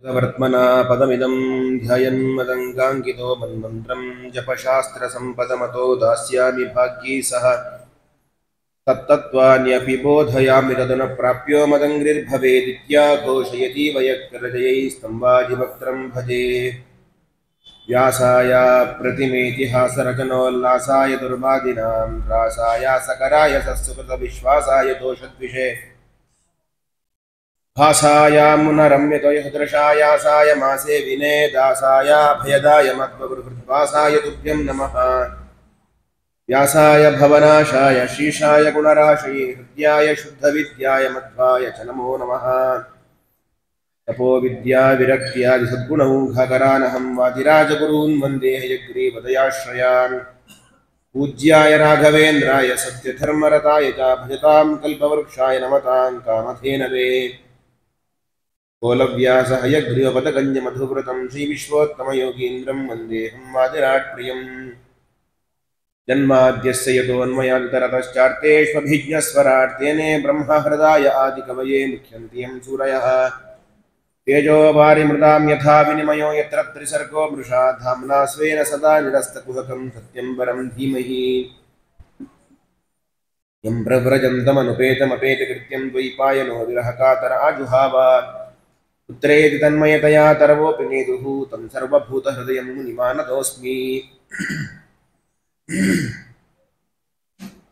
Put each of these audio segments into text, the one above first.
वर्त्मना पदमिदं ध्यायन् मदङ्गाङ्कितो मन्मन्त्रं जपशास्त्रसम्पदमतो दास्यामि भाग्ये सह तत्तत्त्वान्यपि बोधयामि तदनुप्राप्यो मदङ्घ्रिर्भवेदित्या घोषयति वयकृतजयैस्तम्भाजिवक्त्रं भजे व्यासाय प्रतिमेतिहासरचनोल्लासाय दुर्वादिनां रासाय सकराय सत्सुकृतविश्वासाय दोषद्विषे भासाय मुनरम्यतोय सदृशायासाय मासे विने दासाय भयदाय मध्वगुरुकृद्वासाय तुभ्यं नमः व्यासाय भवनाशाय शीशाय गुणराशये हृद्याय शुद्धविद्याय मध्वाय च नमो नमः तपो विद्या विरक्त्यादि सद्गुणौघकरानहं वादिराजगुरून् वन्दे हयग्रीवदयाश्रयान् पूज्याय राघवेन्द्राय सत्यधर्मरताय च भजतां कल्पवृक्षाय नमतां कामधेनवे कोलव्यास हयग्रीवपदगञ्जमधुव्रतं श्रीविश्वोत्तमयोगीन्द्रं वन्देऽहं वादिराट्प्रियम् जन्माद्यस्य यतोऽन्वयादितरतश्चार्तेष्वभिज्ञस्वरार्तेने ब्रह्महृदाय आदिकवये मुख्यन्ति यं सूरयः तेजो वारिमृदां यथा विनिमयो यत्र त्रिसर्गो मृषा धाम्ना स्वेन सदा निरस्तकुहकं सत्यं परं धीमहि यं प्रव्रजन्तमनुपेतमपेतकृत्यं द्वैपायनो विरहकातर आजुहाव पुत्रेति तन्मयतया तरवोऽपि नेदुः तं सर्वभूतहृदयं मुनिमानतोऽस्मि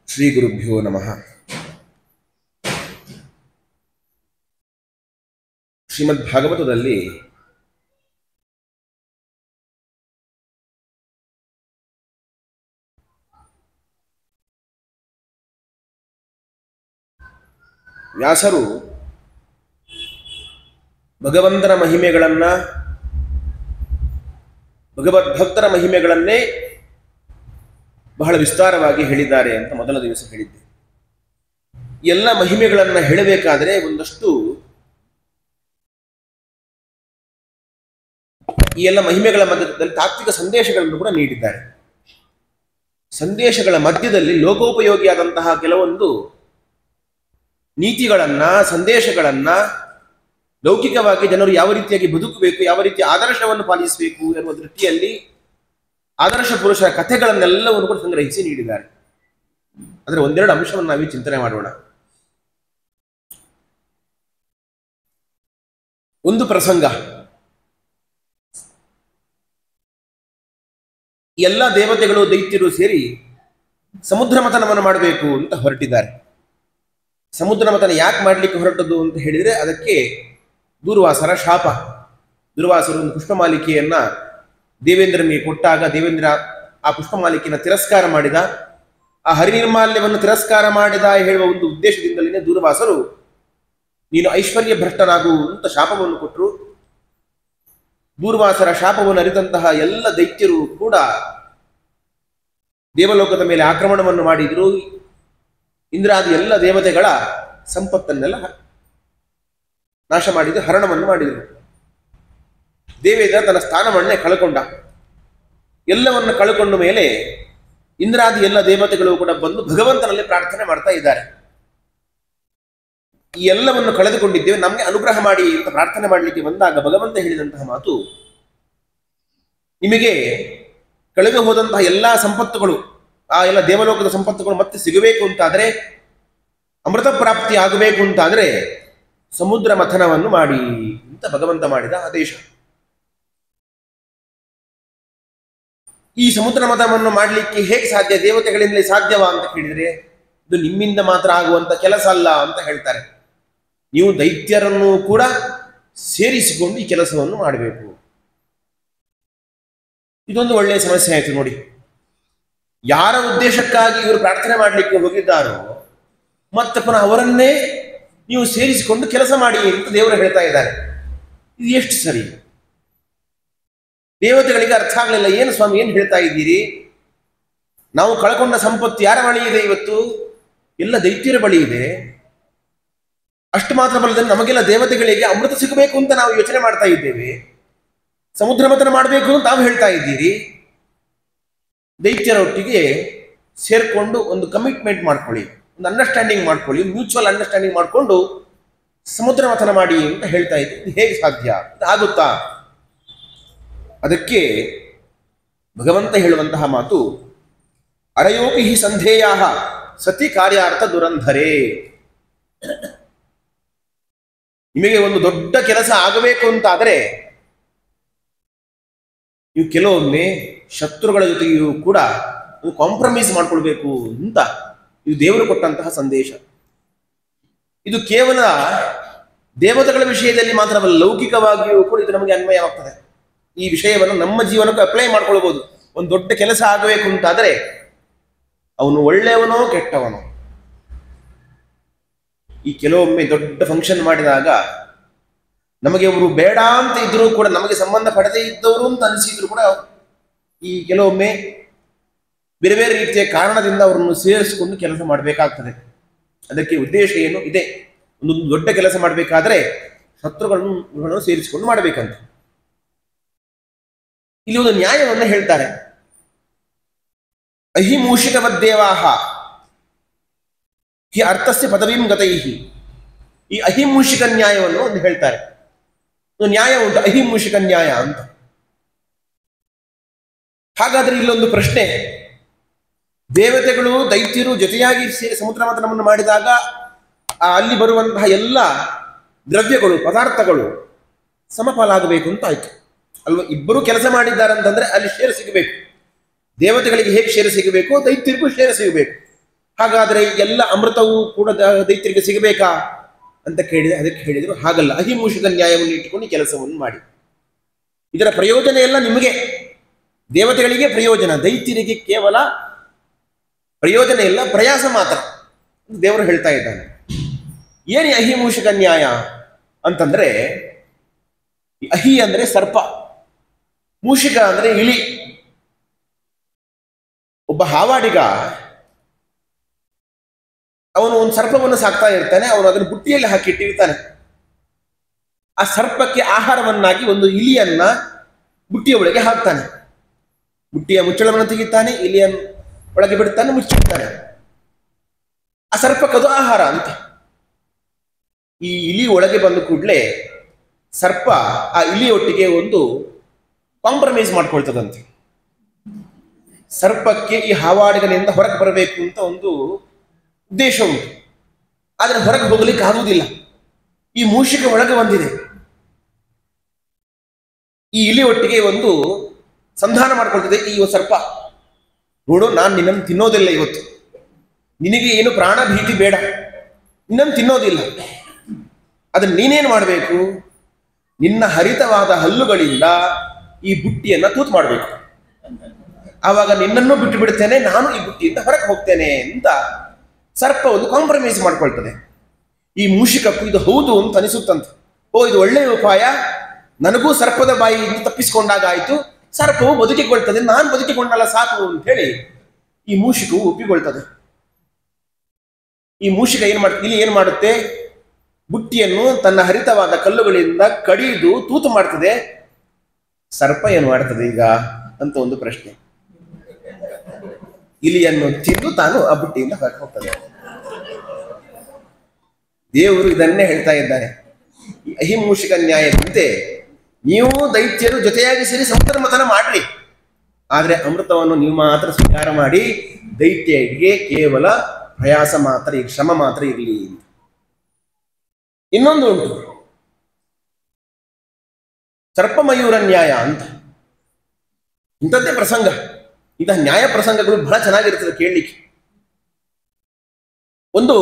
श्रीगुरुभ्यो नमः। ಶ್ರೀಮದ್ಭಾಗವತದಲ್ಲಿ ವ್ಯಾಸರು ಭಗವಂತನ ಮಹಿಮೆಗಳನ್ನ ಭಗವದ್ಭಕ್ತರ ಮಹಿಮೆಗಳನ್ನೇ ಬಹಳ ವಿಸ್ತಾರವಾಗಿ ಹೇಳಿದ್ದಾರೆ ಅಂತ ಮೊದಲ ದಿವಸ ಹೇಳಿದ್ದೆ. ಎಲ್ಲ ಮಹಿಮೆಗಳನ್ನ ಹೇಳಬೇಕಾದರೆ ಒಂದಷ್ಟು ಈ ಎಲ್ಲ ಮಹಿಮೆಗಳ ಮಧ್ಯದಲ್ಲಿ ತಾತ್ವಿಕ ಸಂದೇಶಗಳನ್ನು ಕೂಡ ನೀಡಿದ್ದಾರೆ. ಸಂದೇಶಗಳ ಮಧ್ಯದಲ್ಲಿ ಲೋಕೋಪಯೋಗಿಯಾದಂತಹ ಕೆಲವೊಂದು ನೀತಿಗಳನ್ನ ಸಂದೇಶಗಳನ್ನ ಲೌಕಿಕವಾಗಿ ಜನರು ಯಾವ ರೀತಿಯಾಗಿ ಬದುಕಬೇಕು, ಯಾವ ರೀತಿಯ ಆದರ್ಶವನ್ನು ಪಾಲಿಸಬೇಕು ಎನ್ನುವ ದೃಷ್ಟಿಯಲ್ಲಿ ಆದರ್ಶ ಪುರುಷರ ಕಥೆಗಳನ್ನೆಲ್ಲವನ್ನು ಕೂಡ ಸಂಗ್ರಹಿಸಿ ನೀಡಿದ್ದಾರೆ. ಆದರೆ ಒಂದೆರಡು ಅಂಶವನ್ನು ನಾವೇ ಚಿಂತನೆ ಮಾಡೋಣ. ಒಂದು ಪ್ರಸಂಗ, ಎಲ್ಲ ದೇವತೆಗಳು ದೈತ್ಯರು ಸೇರಿ ಸಮುದ್ರ ಮಥನವನ್ನು ಮಾಡಬೇಕು ಅಂತ ಹೊರಟಿದ್ದಾರೆ. ಸಮುದ್ರ ಮಥನ ಯಾಕೆ ಮಾಡಲಿಕ್ಕೆ ಹೊರಟದ್ದು ಅಂತ ಹೇಳಿದರೆ ಅದಕ್ಕೆ ದೂರ್ವಾಸರ ಶಾಪ. ದುರ್ವಾಸರು ಒಂದು ಪುಷ್ಪಮಾಲಿಕೆಯನ್ನ ದೇವೇಂದ್ರನಿಗೆ ಕೊಟ್ಟಾಗ ದೇವೇಂದ್ರ ಆ ಪುಷ್ಪಮಾಲಿಕೆಯನ್ನು ತಿರಸ್ಕಾರ ಮಾಡಿದ. ಆ ಹರಿನಿರ್ಮಾಲ್ಯವನ್ನು ತಿರಸ್ಕಾರ ಮಾಡಿದ ಹೇಳುವ ಒಂದು ಉದ್ದೇಶದಿಂದಲೇ ದೂರ್ವಾಸರು ನೀನು ಐಶ್ವರ್ಯ ಭ್ರಷ್ಟನಾಗು ಅಂತ ಶಾಪವನ್ನು ಕೊಟ್ಟರು. ದೂರ್ವಾಸರ ಶಾಪವನ್ನು ಅರಿತಂತಹ ಎಲ್ಲ ದೈತ್ಯರು ಕೂಡ ದೇವಲೋಕದ ಮೇಲೆ ಆಕ್ರಮಣವನ್ನು ಮಾಡಿದ್ರು. ಇಂದ್ರಾದಿ ಎಲ್ಲ ದೇವತೆಗಳ ಸಂಪತ್ತನ್ನೆಲ್ಲ ನಾಶ ಮಾಡಿದ್ರು, ಹರಣವನ್ನು ಮಾಡಿದರು. ದೇವೇಂದ್ರ ತನ್ನ ಸ್ಥಾನವನ್ನೇ ಕಳ್ಕೊಂಡ. ಎಲ್ಲವನ್ನು ಕಳ್ಕೊಂಡ ಮೇಲೆ ಇಂದ್ರಾದಿ ಎಲ್ಲ ದೇವತೆಗಳು ಕೂಡ ಬಂದು ಭಗವಂತನಲ್ಲಿ ಪ್ರಾರ್ಥನೆ ಮಾಡ್ತಾ ಇದ್ದಾರೆ. ಈ ಎಲ್ಲವನ್ನು ಕಳೆದುಕೊಂಡಿದ್ದೇವೆ, ನಮಗೆ ಅನುಗ್ರಹ ಮಾಡಿ ಅಂತ ಪ್ರಾರ್ಥನೆ ಮಾಡಲಿಕ್ಕೆ ಬಂದಾಗ ಭಗವಂತ ಹೇಳಿದಂತಹ ಮಾತು, ನಿಮಗೆ ಕಳೆದು ಹೋದಂತಹ ಎಲ್ಲಾ ಸಂಪತ್ತುಗಳು, ಆ ಎಲ್ಲ ದೇವಲೋಕದ ಸಂಪತ್ತುಗಳು ಮತ್ತೆ ಸಿಗಬೇಕು ಅಂತಾದ್ರೆ, ಅಮೃತ ಪ್ರಾಪ್ತಿ ಆಗಬೇಕು ಅಂತಾದ್ರೆ ಸಮುದ್ರ ಮಥನವನ್ನು ಮಾಡಿ ಅಂತ ಭಗವಂತ ಮಾಡಿದ ಆದೇಶ. ಈ ಸಮುದ್ರ ಮಥನವನ್ನು ಮಾಡಲಿಕ್ಕೆ ಹೇಗೆ ಸಾಧ್ಯ, ದೇವತೆಗಳಿಂದಲೇ ಸಾಧ್ಯವಾ ಅಂತ ಕೇಳಿದರೆ ಇದು ನಿಮ್ಮಿಂದ ಮಾತ್ರ ಆಗುವಂತ ಕೆಲಸ ಅಲ್ಲ ಅಂತ ಹೇಳ್ತಾರೆ. ನೀವು ದೈತ್ಯರನ್ನು ಕೂಡ ಸೇರಿಸಿಕೊಂಡು ಈ ಕೆಲಸವನ್ನು ಮಾಡಬೇಕು. ಇದೊಂದು ಒಳ್ಳೆಯ ಸಮಸ್ಯೆ ಆಯಿತು ನೋಡಿ. ಯಾರ ಉದ್ದೇಶಕ್ಕಾಗಿ ಇವರು ಪ್ರಾರ್ಥನೆ ಮಾಡಲಿಕ್ಕೆ ಹೋಗಿದ್ದಾರೋ ಮತ್ತೆ ಪುನಃ ಅವರನ್ನೇ ನೀವು ಸೇರಿಸಿಕೊಂಡು ಕೆಲಸ ಮಾಡಿ ಅಂತ ದೇವರು ಹೇಳ್ತಾ ಇದ್ದಾರೆ. ಇದು ಎಷ್ಟು ಸರಿ? ದೇವತೆಗಳಿಗೆ ಅರ್ಥ ಆಗಲಿಲ್ಲ. ಏನು ಸ್ವಾಮಿ, ಏನು ಹೇಳ್ತಾ ಇದ್ದೀರಿ? ನಾವು ಕಳ್ಕೊಂಡ ಸಂಪತ್ತು ಯಾರ ಬಳಿ ಇದೆ? ಇವತ್ತು ಎಲ್ಲ ದೈತ್ಯರ ಬಳಿ ಇದೆ. ಅಷ್ಟು ಮಾತ್ರ ಬಲ್ಲದಲ್ಲಿ ನಮಗೆಲ್ಲ ದೇವತೆಗಳಿಗೆ ಅಮೃತ ಸಿಗಬೇಕು ಅಂತ ನಾವು ಯೋಚನೆ ಮಾಡ್ತಾ ಇದ್ದೇವೆ. ಸಮುದ್ರ ಮಥನ ಮಾಡಬೇಕು ಅಂತ ತಾವು ಹೇಳ್ತಾ ಇದ್ದೀರಿ. ದೈತ್ಯರೊಟ್ಟಿಗೆ ಸೇರ್ಕೊಂಡು ಒಂದು ಕಮಿಟ್ಮೆಂಟ್ ಮಾಡ್ಕೊಳ್ಳಿ, ಒಂದು ಅಂಡರ್ಸ್ಟ್ಯಾಂಡಿಂಗ್ ಮಾಡ್ಕೊಳ್ಳಿ, ಮ್ಯೂಚುವಲ್ ಅಂಡರ್ಸ್ಟ್ಯಾಂಡಿಂಗ್ ಮಾಡಿಕೊಂಡು ಸಮುದ್ರ ಮಥನ ಮಾಡಿ ಅಂತ ಹೇಳ್ತಾ ಇದ್ದೆ. ಇದು ಹೇಗೆ ಸಾಧ್ಯ? ಆಗುತ್ತಾ? ಅದಕ್ಕೆ ಭಗವಂತ ಹೇಳುವಂತಹ ಮಾತು, ಅರಯೋಪಿ ಹಿ ಸಂಧೇಯ ಸತಿ ಕಾರ್ಯಾರ್ಥ ದುರಂಧರೇ. ನಿಮಗೆ ಒಂದು ದೊಡ್ಡ ಕೆಲಸ ಆಗಬೇಕು ಅಂತಾದರೆ ನೀವು ಕೆಲವೊಮ್ಮೆ ಶತ್ರುಗಳ ಜೊತೆಗೂ ಕೂಡ ಕಾಂಪ್ರಮೈಸ್ ಮಾಡ್ಕೊಳ್ಬೇಕು ಅಂತ ಇದು ದೇವರು ಕೊಟ್ಟಂತಹ ಸಂದೇಶ. ಇದು ಕೇವಲ ದೇವತೆಗಳ ವಿಷಯದಲ್ಲಿ ಮಾತ್ರವಲ್ಲ, ಲೌಕಿಕವಾಗಿಯೂ ಕೂಡ ಇದು ನಮಗೆ ಅನ್ವಯವಾಗ್ತದೆ. ಈ ವಿಷಯವನ್ನು ನಮ್ಮ ಜೀವನಕ್ಕೆ ಅಪ್ಲೈ ಮಾಡ್ಕೊಳ್ಬಹುದು. ಒಂದು ದೊಡ್ಡ ಕೆಲಸ ಆಗಬೇಕು ಅಂತಾದರೆ ಅವನು ಒಳ್ಳೆಯವನೋ ಕೆಟ್ಟವನೋ. ಈ ಕೆಲವೊಮ್ಮೆ ದೊಡ್ಡ ಫಂಕ್ಷನ್ ಮಾಡಿದಾಗ ನಮಗೆ ಅವರು ಬೇಡ ಅಂತ ಇದ್ರೂ ಕೂಡ, ನಮಗೆ ಸಂಬಂಧ ಪಡೆದೇ ಇದ್ದವರು ಅಂತ ಅನಿಸಿದ್ರು ಕೂಡ, ಈ ಕೆಲವೊಮ್ಮೆ ಬೇರೆ ಬೇರೆ ರೀತಿಯ ಕಾರಣದಿಂದ ಅವರನ್ನು ಸೇರಿಸಿಕೊಂಡು ಕೆಲಸ ಮಾಡಬೇಕಾಗ್ತದೆ. ಅದಕ್ಕೆ ಉದ್ದೇಶ ಏನು ಇದೆ? ಒಂದು ದೊಡ್ಡ ಕೆಲಸ ಮಾಡಬೇಕಾದ್ರೆ ಶತ್ರುಗಳನ್ನು ಸೇರಿಸಿಕೊಂಡು ಮಾಡಬೇಕಂತ. ಇಲ್ಲಿ ಒಂದು ನ್ಯಾಯವನ್ನು ಹೇಳ್ತಾರೆ. ಅಹಿಮೂಷಿಕವದ್ದೇವಾಹ ಹಿ ಅರ್ಥಸ್ಯ ಪದವೀಂ ಗತೈಹಿ. ಈ ಅಹಿಮೂಷಿಕ ನ್ಯಾಯವನ್ನು ಒಂದು ಹೇಳ್ತಾರೆ. ಒಂದು ನ್ಯಾಯ ಉಂಟು, ಅಹಿಮೂಷಿಕ ನ್ಯಾಯ ಅಂತ. ಹಾಗಾದ್ರೆ ಇಲ್ಲೊಂದು ಪ್ರಶ್ನೆ, ದೇವತೆಗಳು ದೈತ್ಯರು ಜೊತೆಯಾಗಿ ಸೇರಿ ಸಮುದ್ರ ಮಥನವನ್ನು ಮಾಡಿದಾಗ ಅಲ್ಲಿ ಬರುವಂತಹ ಎಲ್ಲ ದ್ರವ್ಯಗಳು, ಪದಾರ್ಥಗಳು ಸಮಪಾಲಾಗಬೇಕು ಅಂತ ಆಯ್ತು ಅಲ್ವಾ? ಇಬ್ಬರು ಕೆಲಸ ಮಾಡಿದ್ದಾರೆ ಅಂತಂದ್ರೆ ಅಲ್ಲಿ ಶೇರ್ ಸಿಗಬೇಕು. ದೇವತೆಗಳಿಗೆ ಹೇಗೆ ಶೇರ್ ಸಿಗಬೇಕು, ದೈತ್ಯರಿಗೂ ಶೇರ್ ಸಿಗಬೇಕು. ಹಾಗಾದ್ರೆ ಎಲ್ಲ ಅಮೃತವೂ ಕೂಡ ದೈತ್ಯರಿಗೆ ಸಿಗಬೇಕಾ ಅಂತ ಕೇಳಿದ್ರೆ ಅದಕ್ಕೆ ಹೇಳಿದ್ರು ಹಾಗಲ್ಲ, ಅಹಿಮೂಷಿಕ ನ್ಯಾಯವನ್ನು ಇಟ್ಟುಕೊಂಡು ಕೆಲಸವನ್ನು ಮಾಡಿ. ಇದರ ಪ್ರಯೋಜನ ಎಲ್ಲ ನಿಮಗೆ, ದೇವತೆಗಳಿಗೆ ಪ್ರಯೋಜನ, ದೈತ್ಯರಿಗೆ ಕೇವಲ ಪ್ರಯೋಜನ ಇಲ್ಲ, ಪ್ರಯಾಸ ಮಾತ್ರ ದೇವರು ಹೇಳ್ತಾ ಇದ್ದಾನೆ. ಏನು ಅಹಿಮೂಷಿಕ ನ್ಯಾಯ ಅಂತಂದ್ರೆ, ಅಹಿ ಅಂದ್ರೆ ಸರ್ಪ, ಮೂಷಿಕ ಅಂದ್ರೆ ಇಲಿ. ಒಬ್ಬ ಹಾವಾಡಿಗ ಅವನು ಒಂದು ಸರ್ಪವನ್ನು ಸಾಕ್ತಾ ಇರ್ತಾನೆ. ಅವನು ಅದನ್ನು ಬುಟ್ಟಿಯಲ್ಲಿ ಹಾಕಿಟ್ಟಿರ್ತಾನೆ. ಆ ಸರ್ಪಕ್ಕೆ ಆಹಾರವನ್ನಾಗಿ ಒಂದು ಇಲಿಯನ್ನ ಬುಟ್ಟಿಯ ಒಳಗೆ ಹಾಕ್ತಾನೆ. ಬುಟ್ಟಿಯ ಮುಚ್ಚಳವನ್ನು ತೆಗಿತಾನೆ, ಇಲಿಯನ್ನು ಒಳಗೆ ಬಿಡ್ತಾನೆ, ಮುಚ್ಚಿಡ್ತಾನೆ. ಆ ಸರ್ಪಕ್ಕದು ಆಹಾರ ಅಂತ. ಈ ಇಲಿ ಒಳಗೆ ಬಂದ ಕೂಡಲೇ ಸರ್ಪ ಆ ಇಲಿಯೊಟ್ಟಿಗೆ ಒಂದು ಕಾಂಪ್ರಮೈಸ್ ಮಾಡ್ಕೊಳ್ತದಂತೆ. ಸರ್ಪಕ್ಕೆ ಈ ಹಾವಾಡಿಗನಿಂದ ಹೊರಗೆ ಬರಬೇಕು ಅಂತ ಒಂದು ಉದ್ದೇಶ ಉಂಟು, ಆದರೆ ಹೊರಗೆ ಹೋಗ್ಲಿಕ್ಕೆ ಆಗುವುದಿಲ್ಲ. ಈ ಮೂಷಿಕ ಒಳಗೆ ಬಂದಿದೆ. ಈ ಇಲಿ ಒಟ್ಟಿಗೆ ಒಂದು ಸಂಧಾನ ಮಾಡ್ಕೊಳ್ತದೆ ಈ ಸರ್ಪ. ನೋಡು, ನಾನು ನಿನ್ನನ್ನು ತಿನ್ನೋದಿಲ್ಲ ಇವತ್ತು, ನಿನಗೆ ಏನು ಪ್ರಾಣ ಭೀತಿ ಬೇಡ, ನಿನ್ನನ್ನು ತಿನ್ನೋದಿಲ್ಲ. ಅದನ್ನು ನೀನೇನು ಮಾಡಬೇಕು, ನಿನ್ನ ಹರಿತವಾದ ಹಲ್ಲುಗಳಿಂದ ಈ ಬುಟ್ಟಿಯನ್ನ ತೂತು ಮಾಡಬೇಕು. ಆವಾಗ ನಿನ್ನನ್ನು ಬಿಟ್ಟು ಬಿಡ್ತೇನೆ, ನಾನು ಈ ಬುಟ್ಟಿಯಿಂದ ಹೊರಗೆ ಹೋಗ್ತೇನೆ ಅಂತ ಸರ್ಪ ಒಂದು ಕಾಂಪ್ರಮೈಸ್ ಮಾಡ್ಕೊಳ್ತದೆ. ಈ ಮೂಷಿಕಕ್ಕೂ ಇದು ಹೌದು ಅಂತ ಅನಿಸುತ್ತಂತೆ. ಓ, ಇದು ಒಳ್ಳೆಯ ಉಪಾಯ, ನನಗೂ ಸರ್ಪದ ಬಾಯಿಯಿಂದ ತಪ್ಪಿಸಿಕೊಂಡಾಗ ಆಯ್ತು, ಸರ್ಪವು ಬದುಕಿಕೊಳ್ತದೆ, ನಾನು ಬದುಕಿಕೊಂಡಲ್ಲ ಸಾಕು ಅಂತ ಹೇಳಿ ಈ ಮೂಷಿಕವು ಒಪ್ಪಿಕೊಳ್ತದೆ. ಈ ಮೂಷಿಕ ಇಲ್ಲಿ ಏನ್ ಮಾಡುತ್ತೆ, ಬುಟ್ಟಿಯನ್ನು ತನ್ನ ಹರಿತವಾದ ಕಲ್ಲುಗಳಿಂದ ಕಡಿದು ತೂತು ಮಾಡ್ತದೆ. ಸರ್ಪ ಏನು ಮಾಡ್ತದೆ ಈಗ ಅಂತ ಒಂದು ಪ್ರಶ್ನೆ. ಇಲಿಯನ್ನು ತಿಂದು ತಾನು ಆ ಬುಟ್ಟಿಯಿಂದ ಹೊರಗೆ ಹೋಗ್ತದೆ. ದೇವರು ಇದನ್ನೇ ಹೇಳ್ತಾ ಇದ್ದಾರೆ. ಈ ಅಹಿಮೂಷಿಕ ನ್ಯಾಯದಂತೆ ನೀವು ದೈತ್ಯರು ಜೊತೆಯಾಗಿ ಸೇರಿ ಸಮುದ್ರ ಮಥನ ಮಾಡ್ರಿ, ಆದ್ರೆ ಅಮೃತವನ್ನು ನೀವು ಮಾತ್ರ ಸ್ವೀಕಾರ ಮಾಡಿ, ದೈತ್ಯರಿಗೆ ಕೇವಲ ಪ್ರಯಾಸ ಮಾತ್ರ, ಈ ಶ್ರಮ ಮಾತ್ರ ಇರಲಿ. ಇನ್ನೊಂದು ಉಂಟು, ಸರ್ಪಮಯೂರ ನ್ಯಾಯ ಅಂತ. ಇಂಥದ್ದೇ ಪ್ರಸಂಗ. ಇಂತಹ ನ್ಯಾಯ ಪ್ರಸಂಗಗಳು ಬಹಳ ಚೆನ್ನಾಗಿರ್ತದೆ ಕೇಳಲಿಕ್ಕೆ. ಒಂದು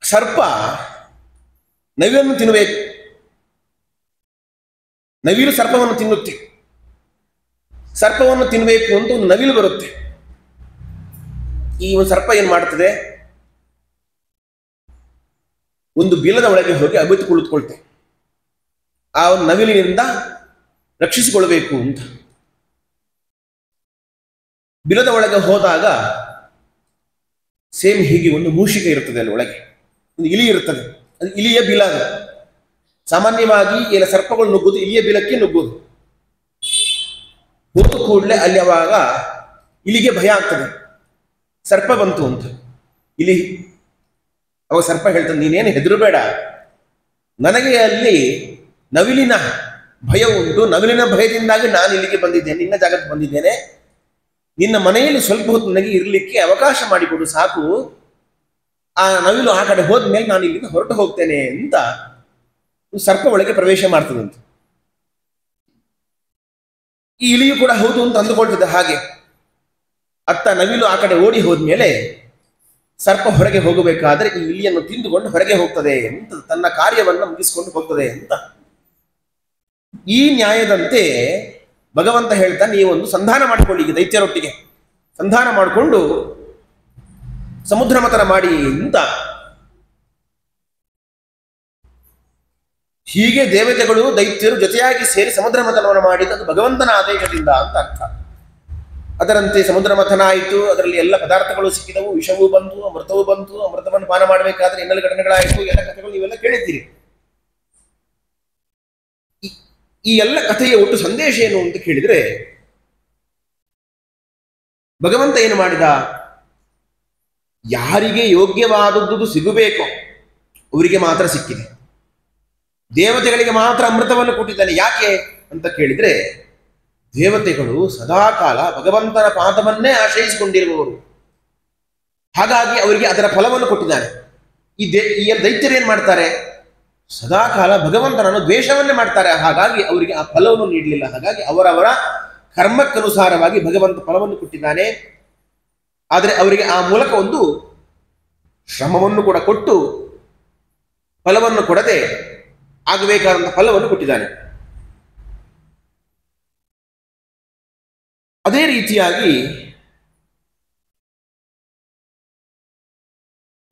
ಸರ್ಪ ನವಿಲನ್ನು ತಿನ್ನಬೇಕು. ನವಿಲು ಸರ್ಪವನ್ನು ತಿನ್ನುತ್ತೆ. ಸರ್ಪವನ್ನು ತಿನ್ನಬೇಕು ಅಂತ ಒಂದು ನವಿಲು ಬರುತ್ತೆ. ಈ ಒಂದು ಸರ್ಪ ಏನ್ ಮಾಡ್ತದೆ, ಒಂದು ಬಿಲದ ಒಳಗೆ ಹೋಗಿ ಅವಿತು ಕುಳಿತುಕೊಳ್ತೆ. ಆ ಒಂದು ನವಿಲಿನಿಂದ ರಕ್ಷಿಸಿಕೊಳ್ಬೇಕು ಅಂತ ಬಿಲದ ಒಳಗೆ ಹೋದಾಗ ಸೇಮ್ ಹೀಗೆ ಒಂದು ಮೂಷಿಕ ಇರ್ತದೆ, ಅಲ್ಲಿ ಒಳಗೆ ಒಂದು ಇಲಿ ಇರ್ತದೆ. ಅದು ಇಲಿಯ ಬಿಲ. ಅದು ಸಾಮಾನ್ಯವಾಗಿ ಎಲ್ಲ ಸರ್ಪಗಳು ನುಗ್ಗುದು ಇಲಿಯ ಬಿಲಕ್ಕೆ ನುಗ್ಗುದು. ಹೋದ ಕೂಡಲೇ ಅಲ್ಲಿ ಅವಾಗ ಇಲಿಗೆ ಭಯ ಆಗ್ತದೆ, ಸರ್ಪ ಬಂತು ಅಂತ. ಇಲಿ. ಅವಾಗ ಸರ್ಪ ಹೇಳ್ತಾನೆ, ನೀನೇನು ಹೆದರಬೇಡ, ನನಗೆ ಅಲ್ಲಿ ನವಿಲಿನ ಭಯ ಉಂಟು, ನವಿಲಿನ ಭಯದಿಂದಾಗಿ ನಾನು ಇಲ್ಲಿಗೆ ಬಂದಿದ್ದೇನೆ, ನಿನ್ನ ಜಾಗಕ್ಕೆ ಬಂದಿದ್ದೇನೆ, ನಿನ್ನ ಮನೆಯಲ್ಲಿ ಸ್ವಲ್ಪ ಹೊತ್ತು ನನಗೆ ಇರಲಿಕ್ಕೆ ಅವಕಾಶ ಮಾಡಿಕೊಡು ಸಾಕು, ಆ ನವಿಲು ಆ ಕಡೆ ಹೋದ್ಮೇಲೆ ನಾನು ಇಲ್ಲಿಂದ ಹೊರಟು ಹೋಗ್ತೇನೆ ಅಂತ ಸರ್ಪ ಒಳಗೆ ಪ್ರವೇಶ ಮಾಡ್ತದಂತೆ. ಈ ಇಲಿಯು ಕೂಡ ಹೌದು ಅಂತ ಅಂದುಕೊಳ್ತದೆ. ಹಾಗೆ ಅತ್ತ ನವಿಲು ಆ ಕಡೆ ಓಡಿ ಹೋದ್ಮೇಲೆ ಸರ್ಪ ಹೊರಗೆ ಹೋಗಬೇಕಾದ್ರೆ ಈ ಇಲಿಯನ್ನು ತಿಂದುಕೊಂಡು ಹೊರಗೆ ಹೋಗ್ತದೆ ಅಂತ, ತನ್ನ ಕಾರ್ಯವನ್ನು ಮುಗಿಸಿಕೊಂಡು ಹೋಗ್ತದೆ ಅಂತ. ಈ ನ್ಯಾಯದಂತೆ ಭಗವಂತ ಹೇಳ್ತಾನೆ, ನೀವೊಂದು ಸಂಧಾನ ಮಾಡಿಕೊಳ್ಳಿ, ಈಗ ದೈತ್ಯರೊಟ್ಟಿಗೆ ಸಂಧಾನ ಮಾಡಿಕೊಂಡು ಸಮುದ್ರ ಮಥನ ಮಾಡಿ ಅಂತ. ಹೀಗೆ ದೇವತೆಗಳು ದೈತ್ಯರು ಜೊತೆಯಾಗಿ ಸೇರಿ ಸಮುದ್ರ ಮಥನವನ್ನು ಮಾಡಿದ್ದು ಭಗವಂತನ ಆದೇಶದಿಂದ ಅಂತ ಅರ್ಥ. ಅದರಂತೆ ಸಮುದ್ರ ಮಥನ ಆಯಿತು, ಅದರಲ್ಲಿ ಎಲ್ಲ ಪದಾರ್ಥಗಳು ಸಿಕ್ಕಿದವು, ವಿಷವೂ ಬಂತು, ಅಮೃತವೂ ಬಂತು, ಅಮೃತವನ್ನು ಪಾನ ಮಾಡಬೇಕಾದ್ರೆ ಇನ್ನೆಲ್ಲ ಘಟನೆಗಳಾಯಿತು, ಎಲ್ಲ ಕಥೆಗಳು ನೀವೆಲ್ಲ ಕೇಳಿದ್ದೀರಿ. ಈ ಎಲ್ಲ ಕಥೆಯ ಒಟ್ಟು ಸಂದೇಶ ಏನು ಅಂತ ಕೇಳಿದ್ರೆ, ಭಗವಂತ ಏನು ಮಾಡಿದ, ಯಾರಿಗೆ ಯೋಗ್ಯವಾದದ್ದು ಸಿಗಬೇಕೋ ಅವರಿಗೆ ಮಾತ್ರ ಸಿಕ್ಕಿದೆ. ದೇವತೆಗಳಿಗೆ ಮಾತ್ರ ಅಮೃತವನ್ನು ಕೊಟ್ಟಿದ್ದಾನೆ. ಯಾಕೆ ಅಂತ ಕೇಳಿದ್ರೆ, ದೇವತೆಗಳು ಸದಾಕಾಲ ಭಗವಂತನ ಪಾದವನ್ನೇ ಆಶ್ರಯಿಸಿಕೊಂಡಿರುವವರು, ಹಾಗಾಗಿ ಅವರಿಗೆ ಅದರ ಫಲವನ್ನು ಕೊಟ್ಟಿದ್ದಾನೆ. ಈ ದೈತ್ಯರು ಏನ್ ಮಾಡ್ತಾರೆ, ಸದಾಕಾಲ ಭಗವಂತನನ್ನು ದ್ವೇಷವನ್ನೇ ಮಾಡ್ತಾರೆ, ಹಾಗಾಗಿ ಅವರಿಗೆ ಆ ಫಲವನ್ನು ನೀಡಲಿಲ್ಲ. ಹಾಗಾಗಿ ಅವರವರ ಕರ್ಮಕ್ಕನುಸಾರವಾಗಿ ಭಗವಂತ ಫಲವನ್ನು ಕೊಟ್ಟಿದ್ದಾನೆ. ಆದರೆ ಅವರಿಗೆ ಆ ಮೂಲಕ ಒಂದು ಶ್ರಮವನ್ನು ಕೂಡ ಕೊಟ್ಟು ಫಲವನ್ನು ಕೊಡದೆ ಆಗಬೇಕಾದಂತಹ ಫಲವನ್ನು ಕೊಟ್ಟಿದ್ದಾನೆ. ಅದೇ ರೀತಿಯಾಗಿ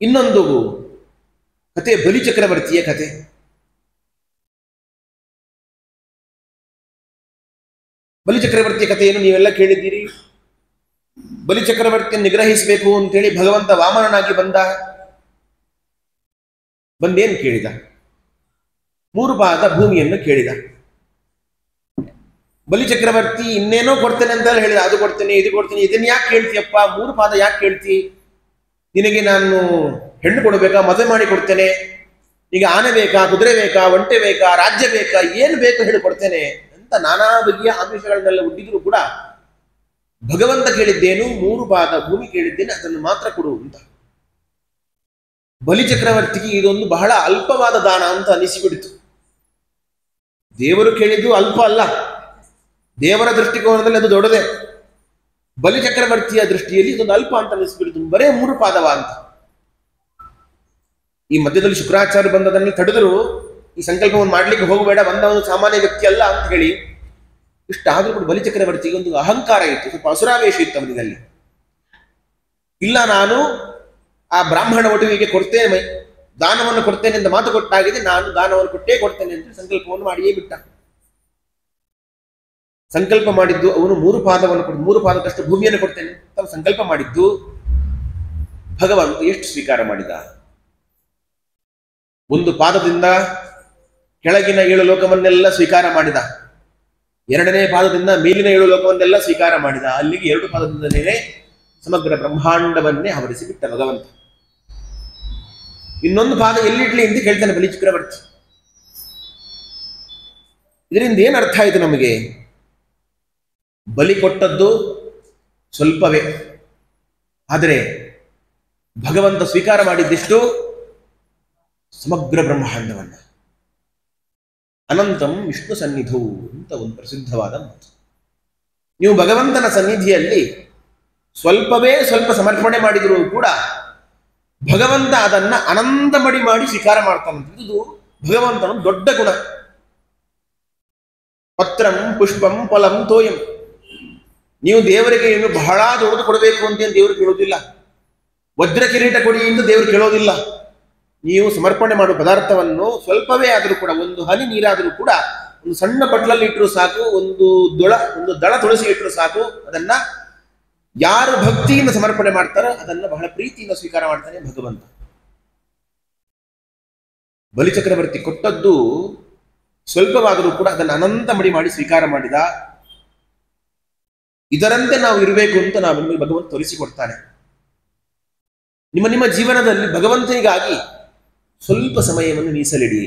ಇನ್ನೊಂದು ಕತೆ, ಬಲಿಚಕ್ರವರ್ತಿಯ ಕತೆ. ಬಲಿಚಕ್ರವರ್ತಿಯ ಕಥೆಯನ್ನು ನೀವೆಲ್ಲ ಕೇಳಿದ್ದೀರಿ. ಬಲಿಚಕ್ರವರ್ತಿಯನ್ನು ನಿಗ್ರಹಿಸಬೇಕು ಅಂತೇಳಿ ಭಗವಂತ ವಾಮನನಾಗಿ ಬಂದೇನು ಕೇಳಿದ, 3 ಪಾದ ಭೂಮಿಯನ್ನು ಕೇಳಿದ. ಬಲಿಚಕ್ರವರ್ತಿ ಇನ್ನೇನೋ ಕೊಡ್ತೇನೆ ಅಂತ ಹೇಳಿದ, ಅದು ಕೊಡ್ತೇನೆ, ಇದು ಕೊಡ್ತೇನೆ, ಇದನ್ನ ಯಾಕೆ ಕೇಳ್ತೀಯಪ್ಪ, 3 ಪಾದ ಯಾಕೆ ಕೇಳ್ತಿ, ನಿನಗೆ ನಾನು ಹೆಣ್ಣು ಕೊಡಬೇಕಾ, ಮದುವೆ ಮಾಡಿ ಕೊಡ್ತೇನೆ, ಈಗ ಆನೆ ಬೇಕಾ, ಕುದುರೆ ಬೇಕಾ, ಒಂಟೆ ಬೇಕಾ, ರಾಜ್ಯ ಬೇಕಾ, ಏನು ಬೇಕು ಹೇಳಿ ಕೊಡ್ತೇನೆ ಅಂತ ನಾನಾ ಬಗೆಯ ಆಮಿಷಗಳನ್ನೆಲ್ಲ ಒಡ್ಡಿದ್ರು ಕೂಡ ಭಗವಂತ ಕೇಳಿದ್ದೇನು, 3 ಪಾದ ಭೂಮಿ ಕೇಳಿದ್ದೇನೆ, ಅದನ್ನು ಮಾತ್ರ ಕೊಡು ಅಂತ. ಬಲಿಚಕ್ರವರ್ತಿಗೆ ಇದೊಂದು ಬಹಳ ಅಲ್ಪವಾದ ದಾನ ಅಂತ ಅನಿಸಿಬಿಡ್ತು. ದೇವರು ಕೇಳಿದ್ದು ಅಲ್ಪ ಅಲ್ಲ, ದೇವರ ದೃಷ್ಟಿಕೋನದಲ್ಲಿ ಅದು ದೊಡ್ಡದೆ. ಬಲಿಚಕ್ರವರ್ತಿಯ ದೃಷ್ಟಿಯಲ್ಲಿ ಇದೊಂದು ಅಲ್ಪ ಅಂತ ಅನಿಸ್ಬಿಡ್ತು, ಬರೇ 3 ಪಾದವ ಅಂತ. ಈ ಮಧ್ಯದಲ್ಲಿ ಶುಕ್ರಾಚಾರ್ಯ ಬಂದದನ್ನು ತಡೆದರು, ಈ ಸಂಕಲ್ಪವನ್ನು ಮಾಡ್ಲಿಕ್ಕೆ ಹೋಗಬೇಡ, ಬಂದವನು ಸಾಮಾನ್ಯ ವ್ಯಕ್ತಿ ಅಲ್ಲ ಅಂತ ಹೇಳಿ. ಇಷ್ಟಾದ್ರೂ ಕೂಡ ಬಲಿಚಕ್ರವರ್ತಿಗೆ ಒಂದು ಅಹಂಕಾರ ಇತ್ತು, ಸ್ವಲ್ಪ ಅಸುರಾವೇಶ ಇತ್ತು ಅವನಿಗಲ್ಲಿ. ಇಲ್ಲ, ನಾನು ಆ ಬ್ರಾಹ್ಮಣ ಒಟುವಿಗೆ ಕೊಡ್ತೇನೆ, ದಾನವನ್ನು ಕೊಡ್ತೇನೆ ಅಂತ ಮಾತು ಕೊಟ್ಟಾಗಿದೆ, ನಾನು ದಾನವನ್ನು ಕೊಟ್ಟೇ ಕೊಡ್ತೇನೆ ಅಂತ ಸಂಕಲ್ಪವನ್ನು ಮಾಡಿಯೇ ಬಿಟ್ಟ. ಸಂಕಲ್ಪ ಮಾಡಿದ್ದು ಅವನು 3 ಪಾದವನ್ನು ಕೊಟ್ಟು 3 ಪಾದದಷ್ಟು ಭೂಮಿಯನ್ನು ಕೊಡ್ತೇನೆ ಅಂತ ಸಂಕಲ್ಪ ಮಾಡಿದ್ದು. ಭಗವಂತ ಎಷ್ಟು ಸ್ವೀಕಾರ ಮಾಡಿದ, 1 ಪಾದದಿಂದ ಕೆಳಗಿನ 7 ಲೋಕವನ್ನೆಲ್ಲ ಸ್ವೀಕಾರ ಮಾಡಿದ, 2ನೇ ಪಾದದಿಂದ ಮೇಲಿನ 7 ಲೋಕವನ್ನೆಲ್ಲ ಸ್ವೀಕಾರ ಮಾಡಿದ. ಅಲ್ಲಿಗೆ 2 ಪಾದದಿಂದಲೇ ಸಮಗ್ರ ಬ್ರಹ್ಮಾಂಡವನ್ನೇ ಆವರಿಸಿ ಬಿಟ್ಟ ಭಗವಂತ. ಇನ್ನೊಂದು ಪಾದ ಎಲ್ಲಿಡ್ಲಿ ಅಂತ ಕೇಳ್ತಾನೆ ಬಲಿಚಕ್ರವರ್ತಿ. ಇದರಿಂದ ಏನು ಅರ್ಥ ಆಯಿತು ನಮಗೆ, ಬಲಿ ಕೊಟ್ಟದ್ದು ಸ್ವಲ್ಪವೇ, ಆದರೆ ಭಗವಂತ ಸ್ವೀಕಾರ ಮಾಡಿದ್ದೆಷ್ಟು, ಸಮಗ್ರ ಬ್ರಹ್ಮಾಂಡವನ್ನ. ಅನಂತಂ ವಿಷ್ಣು ಸನ್ನಿಧು ಅಂತ ಒಂದು ಪ್ರಸಿದ್ಧವಾದ ಮಾತು. ನೀವು ಭಗವಂತನ ಸನ್ನಿಧಿಯಲ್ಲಿ ಸ್ವಲ್ಪವೇ ಸ್ವಲ್ಪ ಸಮರ್ಪಣೆ ಮಾಡಿದರೂ ಕೂಡ ಭಗವಂತ ಅದನ್ನ ಅನಂತ ಮಾಡಿ ಸ್ವೀಕಾರ ಮಾಡ್ತಾನಂತ. ಇದು ಭಗವಂತನ ದೊಡ್ಡ ಗುಣ. ಪತ್ರಂ ಪುಷ್ಪಂ ಫಲಂ ತೋಯಂ. ನೀವು ದೇವರಿಗೆ ಏನು ಬಹಳ ದೊಡ್ಡದು ಕೊಡಬೇಕು ಅಂತ ದೇವರು ಕೇಳೋದಿಲ್ಲ, ವಜ್ರ ಕಿರೀಟ ಕೊಡಿ ಎಂದು ದೇವರು ಕೇಳೋದಿಲ್ಲ. ನೀವು ಸಮರ್ಪಣೆ ಮಾಡುವ ಪದಾರ್ಥವನ್ನು ಸ್ವಲ್ಪವೇ ಆದರೂ ಕೂಡ, ಒಂದು ಹನಿ ನೀರಾದರೂ ಕೂಡ, ಒಂದು ಸಣ್ಣ ಬಟ್ಲಲ್ಲಿ ಇಟ್ಟರು ಸಾಕು, ಒಂದು ದಳ ತುಳಸಿ ಇಟ್ಟರು ಸಾಕು, ಅದನ್ನ ಯಾರು ಭಕ್ತಿಯಿಂದ ಸಮರ್ಪಣೆ ಮಾಡ್ತಾರೋ ಅದನ್ನ ಬಹಳ ಪ್ರೀತಿಯಿಂದ ಸ್ವೀಕಾರ ಮಾಡ್ತಾನೆ ಭಗವಂತ. ಬಲಿಚಕ್ರವರ್ತಿ ಕೊಟ್ಟದ್ದು ಸ್ವಲ್ಪವಾದರೂ ಕೂಡ ಅದನ್ನು ಅನಂತ ಮಾಡಿ ಸ್ವೀಕಾರ ಮಾಡಿದ. ಇದರಂತೆ ನಾವು ಇರಬೇಕು ಅಂತ ಭಗವಂತ ತೋರಿಸಿಕೊಡ್ತಾನೆ. ನಿಮ್ಮ ನಿಮ್ಮ ಜೀವನದಲ್ಲಿ ಭಗವಂತನಿಗಾಗಿ ಸ್ವಲ್ಪ ಸಮಯವನ್ನು ಮೀಸಲಿಡಿ.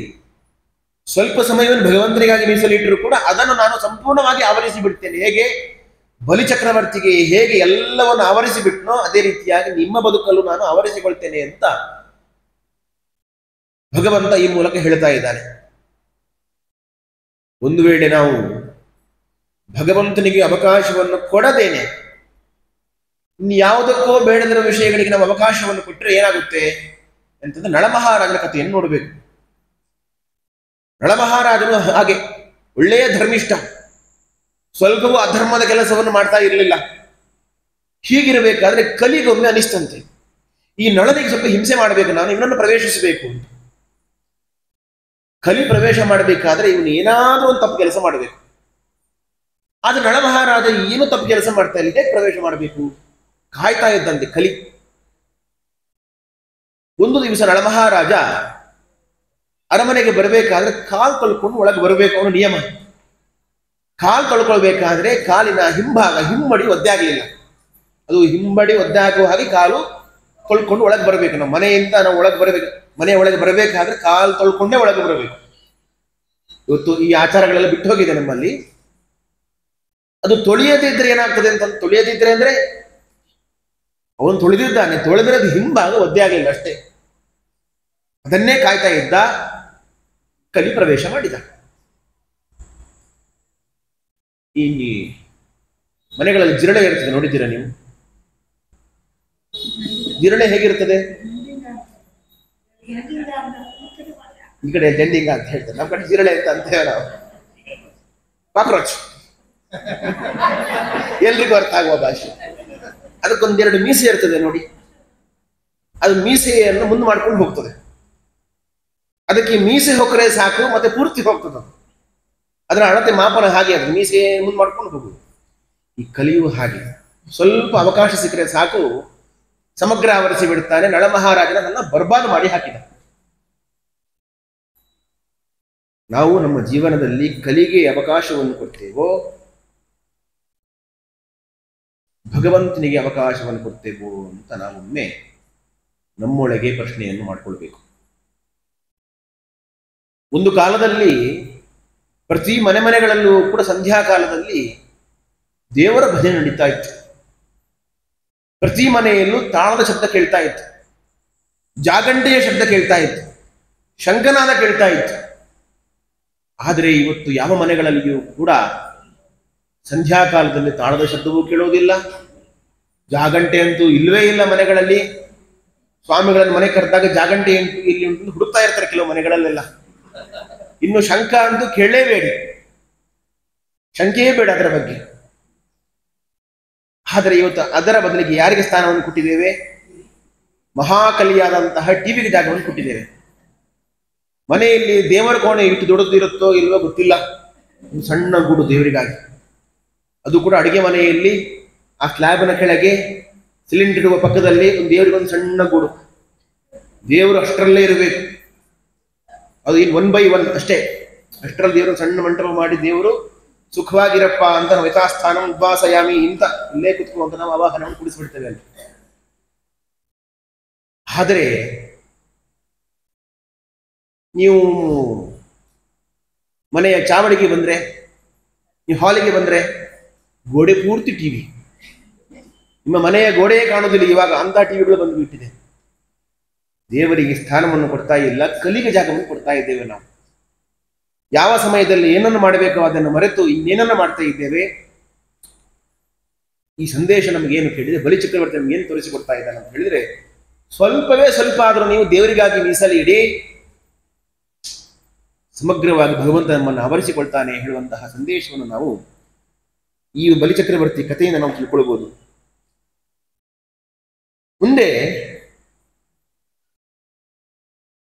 ಸ್ವಲ್ಪ ಸಮಯವನ್ನು ಭಗವಂತನಿಗಾಗಿ ಮೀಸಲಿಟ್ಟರೂ ಕೂಡ ಅದನ್ನು ನಾನು ಸಂಪೂರ್ಣವಾಗಿ ಆವರಿಸಿ ಬಿಡ್ತೇನೆ. ಹೇಗೆ ಬಲಿಚಕ್ರವರ್ತಿಗೆ ಹೇಗೆ ಎಲ್ಲವನ್ನು ಆವರಿಸಿ ಬಿಟ್ನೋ ಅದೇ ರೀತಿಯಾಗಿ ನಿಮ್ಮ ಬದುಕಲ್ಲೂ ನಾನು ಆವರಿಸಿಕೊಳ್ತೇನೆ ಅಂತ ಭಗವಂತ ಈ ಮೂಲಕ ಹೇಳ್ತಾ ಇದ್ದಾನೆ. ಒಂದು ವೇಳೆ ನಾವು ಭಗವಂತನಿಗೆ ಅವಕಾಶವನ್ನು ಕೊಡದೇನೆ ಇನ್ಯಾವುದಕ್ಕೋ ಬೇಡದಿರೋ ವಿಷಯಗಳಿಗೆ ನಾವು ಅವಕಾಶವನ್ನು ಕೊಟ್ಟರೆ ಏನಾಗುತ್ತೆ ಅಂತಂದ್ರೆ ನಳಮಹಾರಾಜನ ಕಥೆಯನ್ನು ನೋಡಬೇಕು. ನಳಮಹಾರಾಜನು ಹಾಗೆ ಒಳ್ಳೆಯ ಧರ್ಮಿಷ್ಠ, ಸ್ವಲ್ಪವೂ ಅಧರ್ಮದ ಕೆಲಸವನ್ನು ಮಾಡ್ತಾ ಇರಲಿಲ್ಲ. ಹೀಗಿರಬೇಕಾದ್ರೆ ಕಲಿಗೊಮ್ಮೆ ಅನಿಸ್ತಂತೆ ಈ ನಳನಿಗೆ ಸ್ವಲ್ಪ ಹಿಂಸೆ ಮಾಡಬೇಕು, ನಾನು ಇವನನ್ನು ಪ್ರವೇಶಿಸಬೇಕು ಅಂತ. ಕಲಿ ಪ್ರವೇಶ ಮಾಡಬೇಕಾದ್ರೆ ಇವನು ಏನಾದರೂ ಒಂದು ತಪ್ಪು ಕೆಲಸ ಮಾಡಬೇಕು. ಆದ್ರೆ ನಳಮಹಾರಾಜ ಏನು ತಪ್ಪು ಕೆಲಸ ಮಾಡ್ತಾ ಇಲ್ಲ, ಹೇಗೆ ಪ್ರವೇಶ ಮಾಡಬೇಕು ಕಾಯ್ತಾ ಇದ್ದಂತೆ ಕಲಿ. ಒಂದು ದಿವಸ ನಳಮಹಾರಾಜ ಅರಮನೆಗೆ ಬರಬೇಕಾದ್ರೆ ಕಾಲು ತೊಳ್ಕೊಂಡು ಒಳಗೆ ಬರಬೇಕು, ಅವನ ನಿಯಮ. ಕಾಲು ತೊಳ್ಕೊಳ್ಬೇಕಾದ್ರೆ ಕಾಲಿನ ಹಿಂಭಾಗ ಹಿಮ್ಮಡಿ ಒದ್ದೆ ಆಗಲಿಲ್ಲ. ಅದು ಹಿಂಬಡಿ ಒದ್ದೆ ಆಗುವ ಹಾಗೆ ಕಾಲು ತೊಳ್ಕೊಂಡು ಒಳಗೆ ಬರಬೇಕು. ನಾವು ಮನೆಯಿಂದ ನಾವು ಒಳಗೆ ಬರಬೇಕು, ಮನೆಯ ಒಳಗೆ ಬರಬೇಕಾದ್ರೆ ಕಾಲು ತೊಳ್ಕೊಂಡೇ ಒಳಗೆ ಬರಬೇಕು. ಇವತ್ತು ಈ ಆಚಾರಗಳೆಲ್ಲ ಬಿಟ್ಟು ಹೋಗಿದೆ ನಮ್ಮಲ್ಲಿ. ಅದು ತೊಳೆಯದಿದ್ರೆ ಏನಾಗ್ತದೆ ಅಂತ, ತೊಳೆಯದಿದ್ರೆ ಅಂದ್ರೆ ಅವನು ತೊಳೆದಿದ್ದಾನೆ, ತೊಳೆದ್ರೆ ಅದು ಹಿಂಭಾಗ ಒದ್ದೆ ಆಗಲಿಲ್ಲ ಅಷ್ಟೇ. ಅದನ್ನೇ ಕಾಯ್ತಾ ಇದ್ದ. ಕಲಿ ಪ್ರವೇಶ ಮಾಡಿದ. ಈ ಮನೆಗಳಲ್ಲಿ ಜಿರಳೆ ಇರ್ತದೆ, ನೋಡಿದ್ದೀರಾ ನೀವು? ಜಿರಳೆ ಹೇಗಿರ್ತದೆ? ಈ ಕಡೆ ಜೆಂಡಿಂಗ ಅಂತ ಹೇಳ್ತಾರೆ, ನಮ್ಮ ಕಡೆ ಜಿರಳೆ ಅಂತ ಅಂತೇವೆ ನಾವು. ಕಾಕ್ರೋಚ್ ಎಲ್ರಿಗೂ ಅರ್ಥ ಆಗುವ ಭಾಷೆ. ಅದಕ್ಕೊಂದೆರಡು ಮೀಸೆ ಇರ್ತದೆ ನೋಡಿ, ಅದು ಮೀಸೆಯನ್ನು ಮುಂದೆ ಮಾಡ್ಕೊಂಡು ಹೋಗ್ತದೆ. ಅದಕ್ಕೆ ಮೀಸೆ ಹೊಕ್ಕರೆ ಸಾಕು, ಮತ್ತೆ ಪೂರ್ತಿ ಹೋಗ್ತದೆ. ಅದರ ಅಳತೆ ಮಾಪನ ಹಾಗೆ, ಅದು ಮೀಸೆ ಮುಂದೆ ಮಾಡ್ಕೊಂಡು ಹೋಗುದು. ಈ ಕಲಿಯು ಹಾಗೆ, ಸ್ವಲ್ಪ ಅವಕಾಶ ಸಿಕ್ಕರೆ ಸಾಕು ಸಮಗ್ರ ಆವರಿಸಿ ಬಿಡುತ್ತಾನೆ. ನಳಮಹಾರಾಜನನ್ನ ಬರ್ಬಾದ್ ಮಾಡಿ ಹಾಕಿದ. ನಾವು ನಮ್ಮ ಜೀವನದಲ್ಲಿ ಕಲಿಗೆ ಅವಕಾಶವನ್ನು ಕೊಡ್ತೇವೋ ಭಗವಂತನಿಗೆ ಅವಕಾಶವನ್ನು ಕೊಡ್ತೇವೋ ಅಂತ ನಾವೊಮ್ಮೆ ನಮ್ಮೊಳಗೆ ಪ್ರಶ್ನೆಯನ್ನು ಮಾಡಿಕೊಳ್ಬೇಕು. ಒಂದು ಕಾಲದಲ್ಲಿ ಪ್ರತಿ ಮನೆಗಳಲ್ಲೂ ಕೂಡ ಸಂಧ್ಯಾಕಾಲದಲ್ಲಿ ದೇವರ ಭಜನೆ ನಡೀತಾ ಇತ್ತು. ಪ್ರತಿ ಮನೆಯಲ್ಲೂ ತಾಳದ ಶಬ್ದ ಕೇಳ್ತಾ ಇತ್ತು, ಜಾಗಂಟೆಯ ಶಬ್ದ ಕೇಳ್ತಾ ಇತ್ತು, ಶಂಖನಾದ ಕೇಳ್ತಾ ಇತ್ತು. ಆದರೆ ಇವತ್ತು ಯಾವ ಮನೆಗಳಲ್ಲಿಯೂ ಕೂಡ ಸಂಧ್ಯಾಕಾಲದಲ್ಲಿ ತಾಳದ ಶಬ್ದವೂ ಕೇಳೋದಿಲ್ಲ, ಜಾಗಂಟೆ ಅಂತೂ ಇಲ್ಲವೇ ಇಲ್ಲ ಮನೆಗಳಲ್ಲಿ. ಸ್ವಾಮಿಗಳನ್ನು ಮನೆ ಕರೆದಾಗ ಜಾಗಂಟೆ ಅಂತೂ ಇಲ್ಲಿ ಉಂಟು ಹುಡುಕ್ತಾ ಇರ್ತಾರೆ ಕೆಲವು ಮನೆಗಳಲ್ಲೆಲ್ಲ. ಇನ್ನು ಶಂಖ ಅಂತೂ ಕೇಳಲೇಬೇಡಿ, ಶಂಕೆಯೇ ಬೇಡ ಅದರ ಬಗ್ಗೆ. ಆದರೆ ಇವತ್ತು ಅದರ ಬದಲಿಗೆ ಯಾರಿಗೆ ಸ್ಥಾನವನ್ನು ಕೊಟ್ಟಿದ್ದೇವೆ? ಮಹಾಕಲಿಯಾದಂತಹ ಟಿವಿಗೆ ಜಾಗವನ್ನು ಕೊಟ್ಟಿದ್ದೇವೆ. ಮನೆಯಲ್ಲಿ ದೇವರ ಕೋಣೆ ಇಟ್ಟು ದೊಡ್ಡದಿರುತ್ತೋ ಇಲ್ವೋ ಗೊತ್ತಿಲ್ಲ, ಒಂದು ಸಣ್ಣ ಗೂಡು ದೇವರಿಗಾಗಿ. ಅದು ಕೂಡ ಅಡುಗೆ ಮನೆಯಲ್ಲಿ ಆ ಸ್ಲ್ಯಾಬ್ನ ಕೆಳಗೆ ಸಿಲಿಂಡರ್ ಇಡುವ ಪಕ್ಕದಲ್ಲಿ ಒಂದು ದೇವರಿಗೊಂದು ಸಣ್ಣ ಗೂಡು. ದೇವರು ಅಷ್ಟರಲ್ಲೇ ಇರಬೇಕು. ಅದು ಇನ್ನು 1 by 1 ಅಷ್ಟೇ. ಅಷ್ಟರಲ್ಲಿ ದೇವರು ಸಣ್ಣ ಮಂಟಪ ಮಾಡಿ ದೇವರು ಸುಖವಾಗಿರಪ್ಪ ಅಂತ ನಾವು ಯಥಾಸ್ಥಾನ ಉದ್ವಾಸಯಾಮಿ ಇಂತ ಇಲ್ಲೇ ಕುತ್ಕೊ ಅಂತ ನಾವು ಆವಾಹನವನ್ನು ಕುಡಿಸ್ಬಿಡ್ತೇವೆ ಅಲ್ಲಿ. ಆದರೆ ನೀವು ಮನೆಯ ಚಾವಡಿಗೆ ಬಂದ್ರೆ, ನೀವು ಹಾಲಿಗೆ ಬಂದ್ರೆ ಗೋಡೆ ಪೂರ್ತಿ ಟಿವಿ. ನಿಮ್ಮ ಮನೆಯ ಗೋಡೆಯೇ ಕಾಣೋದಿಲ್ಲ ಇವಾಗ, ಅಂತ ಟಿವಿಗಳು ಬಂದು ಬಿಟ್ಟಿದೆ. ದೇವರಿಗೆ ಸ್ಥಾನವನ್ನು ಕೊಡ್ತಾ ಇಲ್ಲ, ಕಲಿಗೆ ಜಾಗವನ್ನು ಕೊಡ್ತಾ ಇದ್ದೇವೆ ನಾವು. ಯಾವ ಸಮಯದಲ್ಲಿ ಏನನ್ನು ಮಾಡಬೇಕು ಅದನ್ನು ಮರೆತು ಇನ್ನೇನನ್ನು ಮಾಡ್ತಾ ಇದ್ದೇವೆ. ಈ ಸಂದೇಶ ನಮಗೇನು ಕೇಳಿದೆ, ಬಲಿಚಕ್ರವರ್ತಿ ನಮ್ಗೆ ಏನು ತೋರಿಸಿಕೊಡ್ತಾ ಇದ್ದಾನೆ ಅಂತ ಹೇಳಿದ್ರೆ, ಸ್ವಲ್ಪವೇ ಸ್ವಲ್ಪ ಆದರೂ ನೀವು ದೇವರಿಗಾಗಿ ಮೀಸಲು ಇಡಿ, ಸಮಗ್ರವಾಗಿ ಭಗವಂತ ನಮ್ಮನ್ನು ಆವರಿಸಿಕೊಳ್ತಾನೆ ಹೇಳುವಂತಹ ಸಂದೇಶವನ್ನು ನಾವು ಈ ಬಲಿಚಕ್ರವರ್ತಿ ಕಥೆಯಿಂದ ನಾವು ತಿಳ್ಕೊಳ್ಬಹುದು. ಮುಂದೆ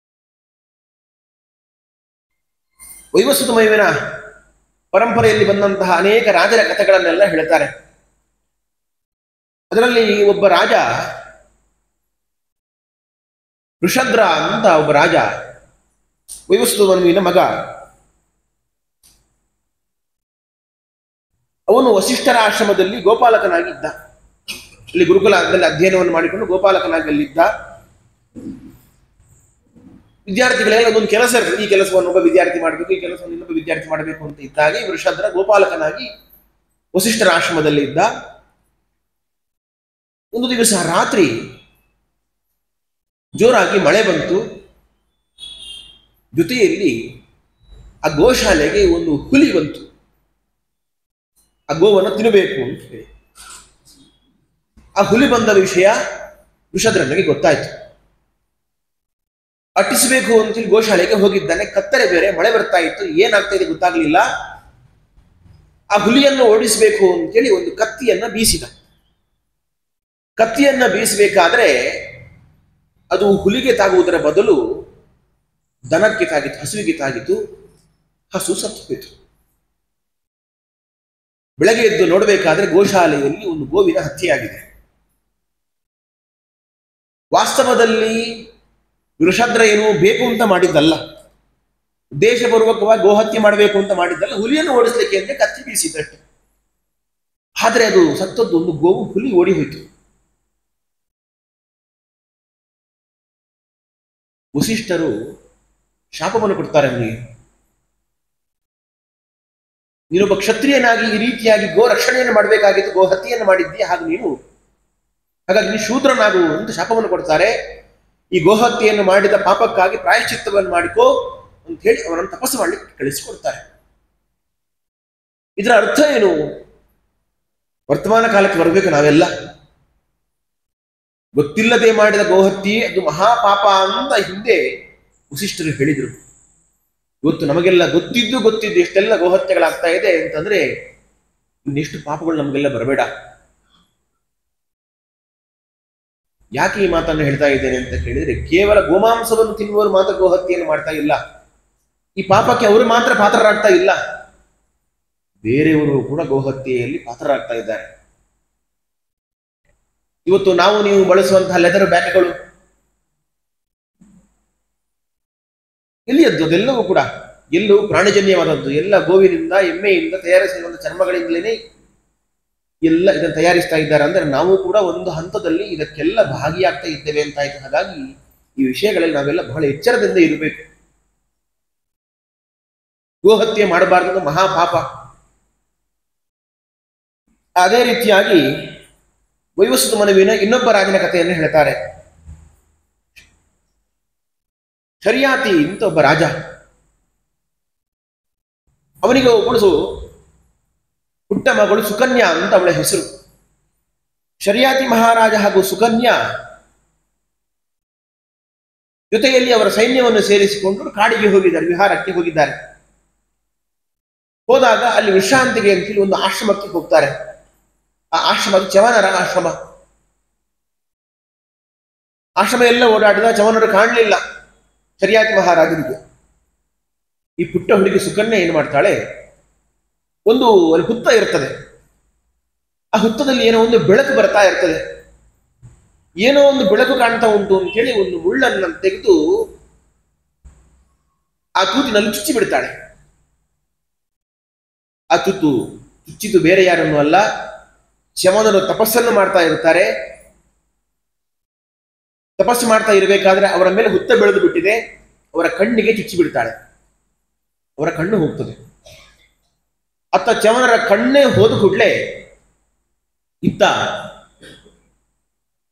ವೈವಸ್ವತ ಮಯುವಿನ ಪರಂಪರೆಯಲ್ಲಿ ಬಂದಂತಹ ಅನೇಕ ರಾಜರ ಕಥೆಗಳನ್ನೆಲ್ಲ ಹೇಳ್ತಾರೆ. ಅದರಲ್ಲಿ ಒಬ್ಬ ರಾಜ, ಋಷದ್ರ ಅಂತ ಒಬ್ಬ ರಾಜ, ವೈವಸ್ವತ ಮನುವಿನ ಮಗ. ಅವನು ವಸಿಷ್ಠರ ಆಶ್ರಮದಲ್ಲಿ ಗೋಪಾಲಕನಾಗಿದ್ದ. ಅಲ್ಲಿ ಗುರುಕುಲದಲ್ಲಿ ಅಧ್ಯಯನವನ್ನು ಮಾಡಿಕೊಂಡು ಗೋಪಾಲಕನಾಗಿ ಅಲ್ಲಿದ್ದ. ವಿದ್ಯಾರ್ಥಿಗಳೆಲ್ಲ ಒಂದೊಂದು ಕೆಲಸ ಇರ್ತದೆ. ಈ ಕೆಲಸವನ್ನು ಒಬ್ಬ ವಿದ್ಯಾರ್ಥಿ ಮಾಡಬೇಕು, ಈ ಕೆಲಸವನ್ನು ಇನ್ನೊಬ್ಬ ವಿದ್ಯಾರ್ಥಿ ಮಾಡಬೇಕು ಅಂತ ಇದ್ದಾಗ ವೃಷಾದ್ರ ಗೋಪಾಲಕನಾಗಿ ವಸಿಷ್ಠರ ಆಶ್ರಮದಲ್ಲಿ ಇದ್ದ. ಒಂದು ದಿವಸ ರಾತ್ರಿ ಜೋರಾಗಿ ಮಳೆ ಬಂತು. ಜೊತೆಯಲ್ಲಿ ಆ ಗೋಶಾಲೆಗೆ ಒಂದು ಹುಲಿ ಬಂತು, ಆ ಗೋವನ್ನು ತಿನ್ನಬೇಕು ಅಂತ ಹೇಳಿ. ಆ ಹುಲಿ ಬಂದ ವಿಷಯ ವೃಷಾದ್ರನಿಗೆ ಗೊತ್ತಾಯ್ತು. ಅಟ್ಟಿಸಬೇಕು ಅಂತೇಳಿ ಗೋಶಾಲೆಗೆ ಹೋಗಿದ್ದಾನೆ. ಕತ್ತರೆ ಬೇರೆ, ಮಳೆ ಬರ್ತಾ ಇತ್ತು, ಏನಾಗ್ತಾ ಇದೆ ಗೊತ್ತಾಗ್ಲಿಲ್ಲ. ಆ ಹುಲಿಯನ್ನು ಓಡಿಸಬೇಕು ಅಂತೇಳಿ ಒಂದು ಕತ್ತಿಯನ್ನ ಬೀಸಿದ. ಕತ್ತಿಯನ್ನ ಬೀಸಬೇಕಾದ್ರೆ ಅದು ಹುಲಿಗೆ ತಾಗುವುದರ ಬದಲು ದನಕ್ಕೆ ತಾಗಿತು, ಹಸುವಿಗೆ ತಾಗಿತು. ಹಸು ಸತ್ತು ಹೋಯಿತು. ಬೆಳಗ್ಗೆ ಎದ್ದು ನೋಡಬೇಕಾದ್ರೆ ಗೋಶಾಲೆಯಲ್ಲಿ ಒಂದು ಗೋವಿನ ಹತ್ಯೆಯಾಗಿದೆ. ವಾಸ್ತವದಲ್ಲಿ ವೃಷಾದ್ರ ಏನು ಬೇಕು ಅಂತ ಮಾಡಿದ್ದಲ್ಲ, ಉದ್ದೇಶಪೂರ್ವಕವಾಗಿ ಗೋಹತ್ಯೆ ಮಾಡಬೇಕು ಅಂತ ಮಾಡಿದ್ದಲ್ಲ, ಹುಲಿಯನ್ನು ಓಡಿಸ್ಲಿಕ್ಕೆ ಅಂದ್ರೆ ಕತ್ತಿ ಬೀಸಿದಷ್ಟೆ. ಆದ್ರೆ ಅದು ಸತ್ತದ್ದು ಒಂದು ಗೋವು, ಹುಲಿ ಓಡಿ ಹೋಯಿತು. ವಸಿಷ್ಠರು ಶಾಪವನ್ನು ಕೊಡ್ತಾರೆ ಅವನಿಗೆ. ನೀನೊಬ್ಬ ಕ್ಷತ್ರಿಯನಾಗಿ ಈ ರೀತಿಯಾಗಿ ಗೋ ರಕ್ಷಣೆಯನ್ನು ಮಾಡಬೇಕಾಗಿತ್ತು, ಗೋ ಹತ್ಯೆಯನ್ನು ಮಾಡಿದ್ದೀಯ, ಹಾಗಾಗಿ ನೀನು ಶೂದ್ರನಾಗು ಅಂತ ಶಾಪವನ್ನು ಕೊಡ್ತಾರೆ. ಈ ಗೋಹತ್ಯೆಯನ್ನು ಮಾಡಿದ ಪಾಪಕ್ಕಾಗಿ ಪ್ರಾಯಶ್ಚಿತ್ತವನ್ನು ಮಾಡಿಕೋ ಅಂತ ಹೇಳಿ ಅವರನ್ನು ತಪಸ್ಸು ಮಾಡಲಿಕ್ಕೆ ಕಳಿಸಿಕೊಡ್ತಾರೆ. ಇದರ ಅರ್ಥ ಏನು? ವರ್ತಮಾನ ಕಾಲಕ್ಕೆ ಬರಬೇಕು ನಾವೆಲ್ಲ. ಗೊತ್ತಿಲ್ಲದೆ ಮಾಡಿದ ಗೋಹತ್ಯೆ ಅದು ಮಹಾಪಾಪ ಅಂತ ಹಿಂದೆ ವಸಿಷ್ಠರು ಹೇಳಿದರು. ಇವತ್ತು ನಮಗೆಲ್ಲ ಗೊತ್ತಿದ್ದು ಎಷ್ಟೆಲ್ಲ ಗೋಹತ್ಯೆಗಳಾಗ್ತಾ ಇದೆ ಅಂತಂದ್ರೆ ಇನ್ನೆಷ್ಟು ಪಾಪಗಳು ನಮಗೆಲ್ಲ ಬರಬೇಡ. ಯಾಕೆ ಈ ಮಾತನ್ನು ಹೇಳ್ತಾ ಇದ್ದೇನೆ ಅಂತ ಕೇಳಿದ್ರೆ, ಕೇವಲ ಗೋಮಾಂಸವನ್ನು ತಿನ್ನುವವರು ಮಾತ್ರ ಗೋಹತ್ಯೆಯನ್ನು ಮಾಡ್ತಾ ಇಲ್ಲ. ಈ ಪಾಪಕ್ಕೆ ಅವರು ಮಾತ್ರ ಪಾತ್ರರಾಗ್ತಾ ಇಲ್ಲ, ಬೇರೆಯವರು ಕೂಡ ಗೋಹತ್ಯೆಯಲ್ಲಿ ಪಾತ್ರರಾಗ್ತಾ ಇದ್ದಾರೆ. ಇವತ್ತು ನಾವು ನೀವು ಬಳಸುವಂತಹ ಲೆದರ್ ಬ್ಯಾಗ್ಗಳು ಎಲ್ಲಿಯದ್ದು? ಅದೆಲ್ಲವೂ ಕೂಡ ಎಲ್ಲವೂ ಪ್ರಾಣಿಜನ್ಯವಾದದ್ದು. ಎಲ್ಲ ಗೋವಿನಿಂದ, ಎಮ್ಮೆಯಿಂದ ತಯಾರಿಸಿರುವಂಥ ಚರ್ಮಗಳಿಂದಲೇ ಎಲ್ಲ ಇದನ್ನು ತಯಾರಿಸ್ತಾ ಇದ್ದಾರೆ. ಅಂದ್ರೆ ನಾವು ಕೂಡ ಒಂದು ಹಂತದಲ್ಲಿ ಇದಕ್ಕೆಲ್ಲ ಭಾಗಿಯಾಗ್ತಾ ಇದ್ದೇವೆ ಅಂತಾಯ್ತು. ಹಾಗಾಗಿ ಈ ವಿಷಯಗಳಲ್ಲಿ ನಾವೆಲ್ಲ ಬಹಳ ಎಚ್ಚರದಿಂದ ಇರಬೇಕು. ಗೋಹತ್ಯೆ ಮಾಡಬಾರದು, ಮಹಾಪಾಪ. ಅದೇ ರೀತಿಯಾಗಿ ವೈವಸ್ವತ ಮನುವಿನ ಇನ್ನೊಬ್ಬ ರಾಜನ ಕಥೆಯನ್ನು ಹೇಳ್ತಾರೆ. ಶರ್ಯಾತಿ ಅಂತ ಒಬ್ಬ ರಾಜ. ಅವನಿಗೆ ಒಬ್ಬಳು ಪುಟ್ಟ ಮಗಳು ಸುಕನ್ಯಾ ಅಂತ ಅವಳ ಹೆಸರು. ಶರ್ಯಾತಿ ಮಹಾರಾಜ ಹಾಗೂ ಸುಕನ್ಯಾ ಜೊತೆಯಲ್ಲಿ ಅವರ ಸೈನ್ಯವನ್ನು ಸೇರಿಸಿಕೊಂಡು ಕಾಡಿಗೆ ಹೋಗಿದ್ದಾರೆ, ವಿಹಾರಕ್ಕೆ ಹೋಗಿದ್ದಾರೆ. ಹೋದಾಗ ಅಲ್ಲಿ ವಿಶ್ರಾಂತಿಗೆ ಅಂತೇಳಿ ಒಂದು ಆಶ್ರಮಕ್ಕೆ ಹೋಗ್ತಾರೆ. ಆ ಆಶ್ರಮ ಚವನರ ಆಶ್ರಮ. ಆಶ್ರಮ ಎಲ್ಲ ಓಡಾಡಿದ, ಚವನರು ಕಾಣಲಿಲ್ಲ ಶರ್ಯಾತಿ ಮಹಾರಾಜನಿಗೆ. ಈ ಪುಟ್ಟ ಹುಡುಗಿ ಸುಕನ್ಯಾ ಏನು ಮಾಡ್ತಾಳೆ, ಒಂದು ಅಲ್ಲಿ ಹುತ್ತ ಇರ್ತದೆ. ಆ ಹುತ್ತದಲ್ಲಿ ಏನೋ ಒಂದು ಬೆಳಕು ಬರ್ತಾ ಇರ್ತದೆ. ಏನೋ ಒಂದು ಬೆಳಕು ಕಾಣ್ತಾ ಉಂಟು ಅಂತೇಳಿ ಒಂದು ಮುಳ್ಳನ್ನು ತೆಗೆದು ಆ ತೂತಿನಲ್ಲಿ ಚುಚ್ಚಿ ಬಿಡ್ತಾಳೆ. ಆ ತುತ್ತು ಚುಚ್ಚಿದ್ದು ಬೇರೆ ಯಾರನ್ನು ಅಲ್ಲ, ಚಮನರು ತಪಸ್ಸನ್ನು ಮಾಡ್ತಾ ಇರ್ತಾರೆ. ತಪಸ್ಸು ಮಾಡ್ತಾ ಇರಬೇಕಾದ್ರೆ ಅವರ ಮೇಲೆ ಹುತ್ತ ಬೆಳೆದು ಬಿಟ್ಟಿದೆ. ಅವರ ಕಣ್ಣಿಗೆ ಚುಚ್ಚಿ ಬಿಡ್ತಾಳೆ. ಅವರ ಕಣ್ಣು ಹೋಗ್ತದೆ. ಅತ್ತ ಚಮನರ ಕಣ್ಣೇ ಹೋದ ಕೂಡಲೇ ಇತ್ತ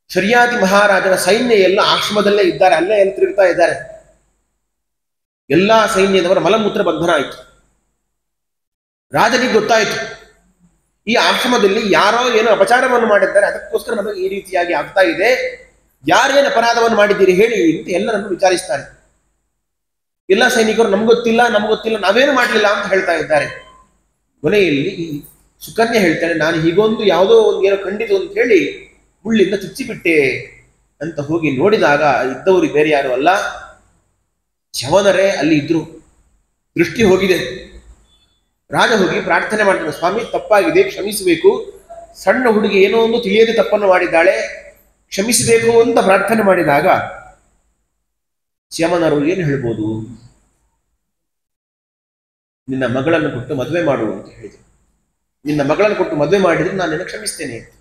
ಶರ್ಯಾತಿ ಮಹಾರಾಜನ ಸೈನ್ಯ ಎಲ್ಲ ಆಶ್ರಮದಲ್ಲೇ ಇದ್ದಾರೆ, ಅಲ್ಲೇ ಎಲ್ಲಿ ತಿರುಗ್ತಾ ಇದ್ದಾರೆ. ಎಲ್ಲಾ ಸೈನ್ಯದವರ ಮಲಮೂತ್ರ ಬಂಧನ ಆಯಿತು. ರಾಜನಿಗೆ ಗೊತ್ತಾಯಿತು, ಈ ಆಶ್ರಮದಲ್ಲಿ ಯಾರೋ ಏನೋ ಅಪಚಾರವನ್ನು ಮಾಡಿದ್ದಾರೆ, ಅದಕ್ಕೋಸ್ಕರ ನಮಗೆ ಈ ರೀತಿಯಾಗಿ ಆಗ್ತಾ ಇದೆ. ಯಾರೇನು ಅಪರಾಧವನ್ನು ಮಾಡಿದ್ದೀರಿ ಹೇಳಿ ಅಂತ ಎಲ್ಲರನ್ನು ವಿಚಾರಿಸ್ತಾರೆ. ಎಲ್ಲ ಸೈನಿಕರು ನಮ್ಗೊತ್ತಿಲ್ಲ, ನಾವೇನು ಮಾಡಲಿಲ್ಲ ಅಂತ ಹೇಳ್ತಾ ಇದ್ದಾರೆ. ಕೊನೆಯಲ್ಲಿ ಈ ಸುಕನ್ಯಾ ಹೇಳ್ತಾಳೆ, ನಾನು ಹೀಗೊಂದು ಯಾವುದೋ ಒಂದು ಏನೋ ಕಂಡಿತು ಅಂತ ಹೇಳಿ ಮುಳ್ಳಿಂದ ಚುಚ್ಚಿಬಿಟ್ಟೆ ಅಂತ ಹೋಗಿ ನೋಡಿದಾಗ ಇದ್ದವರು ಬೇರೆ ಯಾರು ಅಲ್ಲ, ಚವನರೇ ಅಲ್ಲಿ ಇದ್ರು. ದೃಷ್ಟಿ ಹೋಗಿದೆ. ರಾಜ ಹೋಗಿ ಪ್ರಾರ್ಥನೆ ಮಾಡ್ತಾನೆ, ಸ್ವಾಮಿ ತಪ್ಪಾಗಿದೆ, ಕ್ಷಮಿಸಬೇಕು. ಸಣ್ಣ ಹುಡುಗಿ ಏನೋ ಒಂದು ತಿಳಿಯದೆ ತಪ್ಪನ್ನು ಮಾಡಿದ್ದಾಳೆ, ಕ್ಷಮಿಸಬೇಕು ಅಂತ ಪ್ರಾರ್ಥನೆ ಮಾಡಿದಾಗ ಚ್ಯವನರು ಏನು ಹೇಳ್ಬೋದು, ನಿನ್ನ ಮಗಳನ್ನು ಕೊಟ್ಟು ಮದುವೆ ಮಾಡು ಅಂತ ಹೇಳಿದರು. ನಿನ್ನ ಮಗಳನ್ನು ಕೊಟ್ಟು ಮದುವೆ ಮಾಡಿದ್ರೆ ನಾನು ನಿನ್ನ ಕ್ಷಮಿಸ್ತೇನೆ ಅಂತ.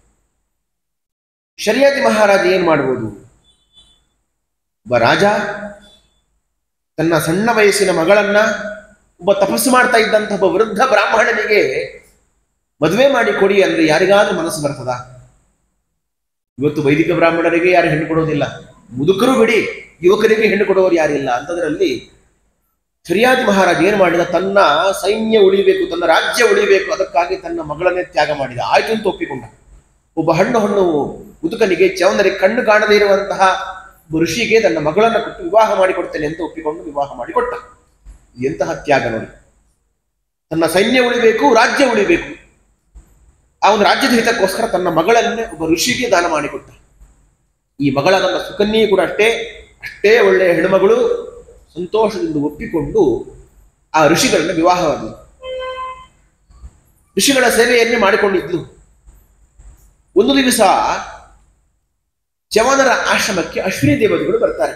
ಶರ್ಯಾತಿ ಮಹಾರಾಜ ಏನ್ ಮಾಡ್ಬೋದು? ಒಬ್ಬ ರಾಜ ತನ್ನ ಸಣ್ಣ ವಯಸ್ಸಿನ ಮಗಳನ್ನ ಒಬ್ಬ ತಪಸ್ಸು ಮಾಡ್ತಾ ಇದ್ದಂಥ ಒಬ್ಬ ವೃದ್ಧ ಬ್ರಾಹ್ಮಣನಿಗೆ ಮದುವೆ ಮಾಡಿ ಕೊಡಿ ಅಂದ್ರೆ ಯಾರಿಗಾದ್ರೂ ಮನಸ್ಸು ಬರ್ತದ? ಇವತ್ತು ವೈದಿಕ ಬ್ರಾಹ್ಮಣರಿಗೆ ಯಾರು ಹೆಣ್ಣು ಕೊಡೋದಿಲ್ಲ, ಮುದುಕರು ಬಿಡಿ, ಯುವಕರಿಗೆ ಹೆಣ್ಣು ಕೊಡುವವರು ಯಾರಿಲ್ಲ. ಅಂಥದ್ರಲ್ಲಿ ಶರಿಯಾತಿ ಮಹಾರಾಜ ಏನು ಮಾಡಿದ? ತನ್ನ ಸೈನ್ಯ ಉಳಿಬೇಕು, ತನ್ನ ರಾಜ್ಯ ಉಳಿಬೇಕು, ಅದಕ್ಕಾಗಿ ತನ್ನ ಮಗಳನ್ನೇ ತ್ಯಾಗ ಮಾಡಿದ. ಆಯ್ತು ಅಂತ ಒಪ್ಪಿಕೊಂಡ. ಒಬ್ಬ ಹಣ್ಣು ಮುದುಕನಿಗೆ, ಚವನರಿಗೆ ಕಣ್ಣು ಕಾಣದೇ ಇರುವಂತಹ ಋಷಿಗೆ ತನ್ನ ಮಗಳನ್ನು ಕೊಟ್ಟು ವಿವಾಹ ಮಾಡಿಕೊಡ್ತೇನೆ ಅಂತ ಒಪ್ಪಿಕೊಂಡು ವಿವಾಹ ಮಾಡಿಕೊಟ್ಟ. ಎಂತಹ ತ್ಯಾಗ ನೋಡಿ! ತನ್ನ ಸೈನ್ಯ ಉಳಿಬೇಕು, ರಾಜ್ಯ ಉಳಿಬೇಕು, ಆ ಒಂದು ರಾಜ್ಯದ ಹಿತಕ್ಕೋಸ್ಕರ ತನ್ನ ಮಗಳನ್ನೇ ಒಬ್ಬ ಋಷಿಗೆ ದಾನ ಮಾಡಿಕೊಟ್ಟ. ಈ ಮಗಳ ನನ್ನ ಸುಕನ್ಯೆ ಕೂಡ ಅಷ್ಟೇ ಒಳ್ಳೆಯ ಹೆಣ್ಮಗಳು. ಸಂತೋಷದಿಂದ ಒಪ್ಪಿಕೊಂಡು ಆ ಋಷಿಗಳನ್ನ ವಿವಾಹವಾದಳು. ಋಷಿಗಳ ಸೇವೆಯನ್ನೇ ಮಾಡಿಕೊಂಡಿದ್ಲು. ಒಂದು ದಿವಸ ಚ್ಯವನರ ಆಶ್ರಮಕ್ಕೆ ಅಶ್ವಿನಿ ದೇವತೆಗಳು ಬರ್ತಾರೆ.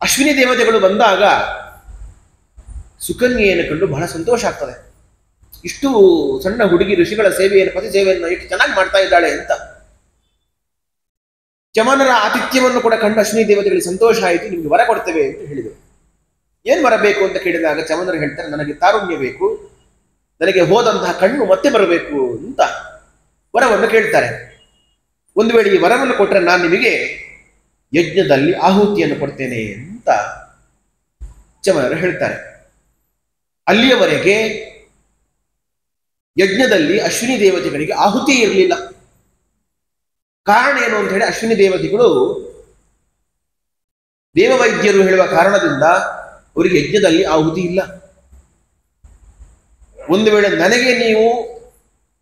ಅಶ್ವಿನಿ ದೇವತೆಗಳು ಬಂದಾಗ ಸುಕನ್ಯೆಯನ್ನು ಕಂಡು ಬಹಳ ಸಂತೋಷ ಆಗ್ತದೆ. ಇಷ್ಟು ಸಣ್ಣ ಹುಡುಗಿ ಋಷಿಗಳ ಸೇವೆಯನ್ನು, ಪತಿ ಸೇವೆಯನ್ನು ಎಷ್ಟು ಚೆನ್ನಾಗಿ ಮಾಡ್ತಾ ಇದ್ದಾಳೆ ಅಂತ. ಚ್ಯವನರ ಆತಿಥ್ಯವನ್ನು ಕೂಡ ಕಂಡು ಅಶ್ವಿನಿ ದೇವತೆಗಳಿಗೆ ಸಂತೋಷ ಆಯಿತು. ನಿಮ್ಗೆ ವರ ಕೊಡ್ತೇವೆ ಅಂತ ಹೇಳಿದರು. ಏನ್ ವರ ಬೇಕು ಅಂತ ಕೇಳಿದಾಗ ಚ್ಯವನರು ಹೇಳ್ತಾರೆ, ನನಗೆ ತಾರುಣ್ಯ ಬೇಕು, ನನಗೆ ಹೋದಂತಹ ಕಣ್ಣು ಮತ್ತೆ ಬರಬೇಕು ಅಂತ ವರವನ್ನು ಕೇಳ್ತಾರೆ. ಒಂದು ವೇಳೆ ಈ ವರವನ್ನು ಕೊಟ್ಟರೆ ನಾನು ನಿಮಗೆ ಯಜ್ಞದಲ್ಲಿ ಆಹುತಿಯನ್ನು ಕೊಡ್ತೇನೆ ಅಂತ ಚ್ಯವನರು ಹೇಳ್ತಾರೆ. ಅಲ್ಲಿಯವರೆಗೆ ಯಜ್ಞದಲ್ಲಿ ಅಶ್ವಿನಿ ದೇವತೆಗಳಿಗೆ ಆಹುತಿ ಇರಲಿಲ್ಲ. ಕಾರಣ ಏನು ಅಂತ ಹೇಳಿ, ಅಶ್ವಿನಿ ದೇವತೆಗಳು ದೇವವೈದ್ಯರು ಹೇಳುವ ಕಾರಣದಿಂದ ಅವರಿಗೆ ಯಜ್ಞದಲ್ಲಿ ಆಹುತಿ ಇಲ್ಲ. ಒಂದು ವೇಳೆ ನನಗೆ ನೀವು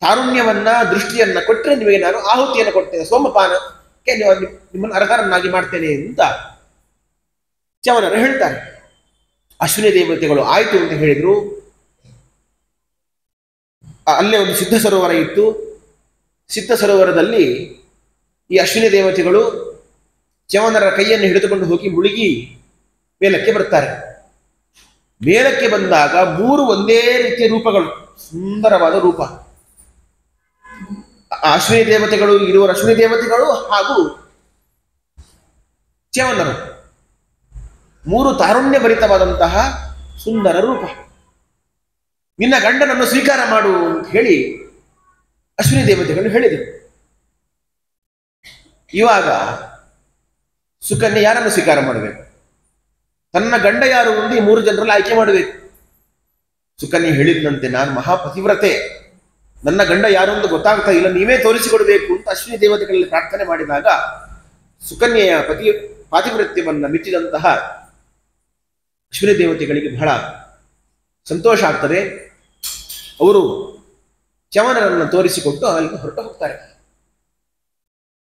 ತಾರುಣ್ಯವನ್ನ, ದೃಷ್ಟಿಯನ್ನ ಕೊಟ್ಟರೆ ನಿಮಗೆ ನಾನು ಆಹುತಿಯನ್ನು ಕೊಡ್ತೇನೆ, ಸೋಮಪಾನಕ್ಕೆ ನಿಮ್ಮನ್ನು ಅರ್ಹರನ್ನಾಗಿ ಮಾಡ್ತೇನೆ ಅಂತ ಚ್ಯವನರು ಹೇಳ್ತಾರೆ. ಅಶ್ವಿನಿ ದೇವತೆಗಳು ಆಯ್ತು ಅಂತ ಹೇಳಿದ್ರು. ಅಲ್ಲೇ ಒಂದು ಸಿದ್ಧ ಸರೋವರ ಇತ್ತು. ಸಿದ್ಧ ಸರೋವರದಲ್ಲಿ ಈ ಅಶ್ವಿನಿ ದೇವತೆಗಳು ಚ್ಯವನರ ಕೈಯನ್ನು ಹಿಡಿದುಕೊಂಡು ಹೋಗಿ ಮುಳುಗಿ ಮೇಲಕ್ಕೆ ಬರ್ತಾರೆ. ಮೇಲಕ್ಕೆ ಬಂದಾಗ 3 ಒಂದೇ ರೀತಿಯ ರೂಪಗಳು, ಸುಂದರವಾದ ರೂಪ. ಅಶ್ವಿನಿ ದೇವತೆಗಳು, ಇರುವರು ಅಶ್ವಿನಿ ದೇವತೆಗಳು ಹಾಗೂ ಚ್ಯವನರು, 3 ತಾರುಣ್ಯ ಭರಿತವಾದಂತಹ ಸುಂದರ ರೂಪ. ನಿನ್ನ ಗಂಡನನ್ನು ಸ್ವೀಕಾರ ಮಾಡು ಅಂತ ಹೇಳಿ ಅಶ್ವಿನಿ ದೇವತೆಗಳು ಹೇಳಿದರು. ಇವಾಗ ಸುಕನ್ಯೆ ಯಾರನ್ನು ಸ್ವೀಕಾರ ಮಾಡಬೇಕು? ತನ್ನ ಗಂಡ ಯಾರು ಎಂದು ಈ 3 ಜನರಲ್ಲಿ ಆಯ್ಕೆ ಮಾಡಬೇಕು. ಸುಕನ್ಯೆ ಹೇಳಿದಂತೆ, ನಾನು ಮಹಾಪತಿವ್ರತೆ, ನನ್ನ ಗಂಡ ಯಾರು ಎಂದು ಗೊತ್ತಾಗ್ತಾ ಇಲ್ಲ, ನೀವೇ ತೋರಿಸಿಕೊಡ್ಬೇಕು ಅಂತ ಅಶ್ವಿನಿ ದೇವತೆಗಳಲ್ಲಿ ಪ್ರಾರ್ಥನೆ ಮಾಡಿದಾಗ ಸುಕನ್ಯೆಯ ಪಾತಿವ್ರತ್ಯವನ್ನು ಮೆಚ್ಚಿದಂತಹ ಅಶ್ವಿನಿ ದೇವತೆಗಳಿಗೆ ಬಹಳ ಸಂತೋಷ ಆಗ್ತದೆ. ಅವರು ಚ್ಯವನರನ್ನು ತೋರಿಸಿಕೊಟ್ಟು ಅಲ್ಲಿಂದ ಹೊರಟು ಹೋಗ್ತಾರೆ.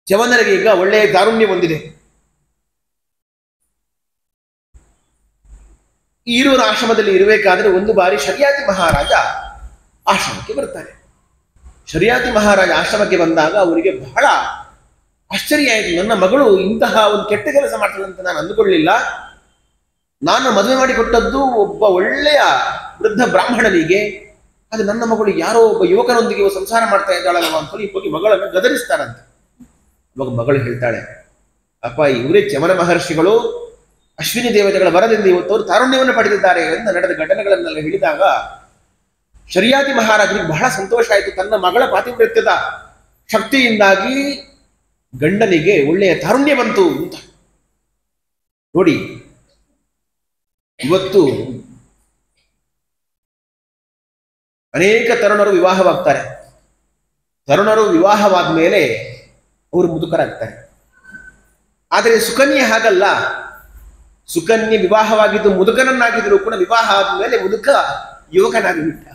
ಚ್ಯವನರಿಗೆ ಈಗ ಒಳ್ಳೆಯ ತಾರುಣ್ಯ ಹೊಂದಿದೆ. ಈ ಇರುವರ ಆಶ್ರಮದಲ್ಲಿ ಇರಬೇಕಾದ್ರೆ ಒಂದು ಬಾರಿ ಶರಿಯಾತಿ ಮಹಾರಾಜ ಆಶ್ರಮಕ್ಕೆ ಬರ್ತಾರೆ. ಶರಿಯಾತಿ ಮಹಾರಾಜ ಆಶ್ರಮಕ್ಕೆ ಬಂದಾಗ ಅವರಿಗೆ ಬಹಳ ಆಶ್ಚರ್ಯ ಆಯಿತು. ನನ್ನ ಮಗಳು ಇಂತಹ ಒಂದು ಕೆಟ್ಟ ಕೆಲಸ ಮಾಡ್ತಾಳೆ ಅಂತ ನಾನು ಅಂದುಕೊಳ್ಳಿಲ್ಲ. ನಾನು ಮದುವೆ ಮಾಡಿಕೊಟ್ಟದ್ದು ಒಬ್ಬ ಒಳ್ಳೆಯ ವೃದ್ಧ ಬ್ರಾಹ್ಮಣನಿಗೆ, ಅದು ನನ್ನ ಮಗಳು ಯಾರೋ ಒಬ್ಬ ಯುವಕನೊಂದಿಗೆ ಸಂಸಾರ ಮಾಡ್ತಾ ಇದ್ದಾಳಲ್ವ ಅಂತ ಹೋಗಿ ಮಗಳನ್ನು ಗದರಿಸ್ತಾರಂತೆ. ಇವಾಗ ಮಗಳು ಹೇಳ್ತಾಳೆ, ಅಪ್ಪ, ಇವರೇ ಚ್ಯವನ ಮಹರ್ಷಿಗಳು ಅಶ್ವಿನಿ ದೇವತೆಗಳ ವರದಿಂದ ಇವತ್ತು ಅವರು ತಾರುಣ್ಯವನ್ನು ಪಡೆದಿದ್ದಾರೆ ಎಂದು ನಡೆದ ಘಟನೆಗಳನ್ನೆಲ್ಲ ಹೇಳಿದಾಗ ಶರಿಯಾತಿ ಮಹಾರಾಜರಿಗೆ ಬಹಳ ಸಂತೋಷ ಆಯಿತು. ತನ್ನ ಮಗಳ ಪಾತಿವ್ರತ್ಯದ ಶಕ್ತಿಯಿಂದಾಗಿ ಗಂಡನಿಗೆ ಒಳ್ಳೆಯ ತಾರುಣ್ಯ ಬಂತು ಅಂತ. ನೋಡಿ, ಇವತ್ತು ಅನೇಕ ತರುಣರು ವಿವಾಹವಾಗ್ತಾರೆ. ತರುಣರು ವಿವಾಹವಾದ ಮೇಲೆ ಅವರು ಮುದುಕರಾಗ್ತಾರೆ. ಆದರೆ ಸುಕನ್ಯೆ ಹಾಗಲ್ಲ. ಸುಕನ್ಯೆ ವಿವಾಹವಾಗಿದ್ದು ಮುದುಕನನ್ನಾಗಿದ್ರು ಕೂಡ ವಿವಾಹ ಆದ್ಮೇಲೆ ಮುದುಕ ಯುವಕನಾಗಿ ಬಿಟ್ಟ.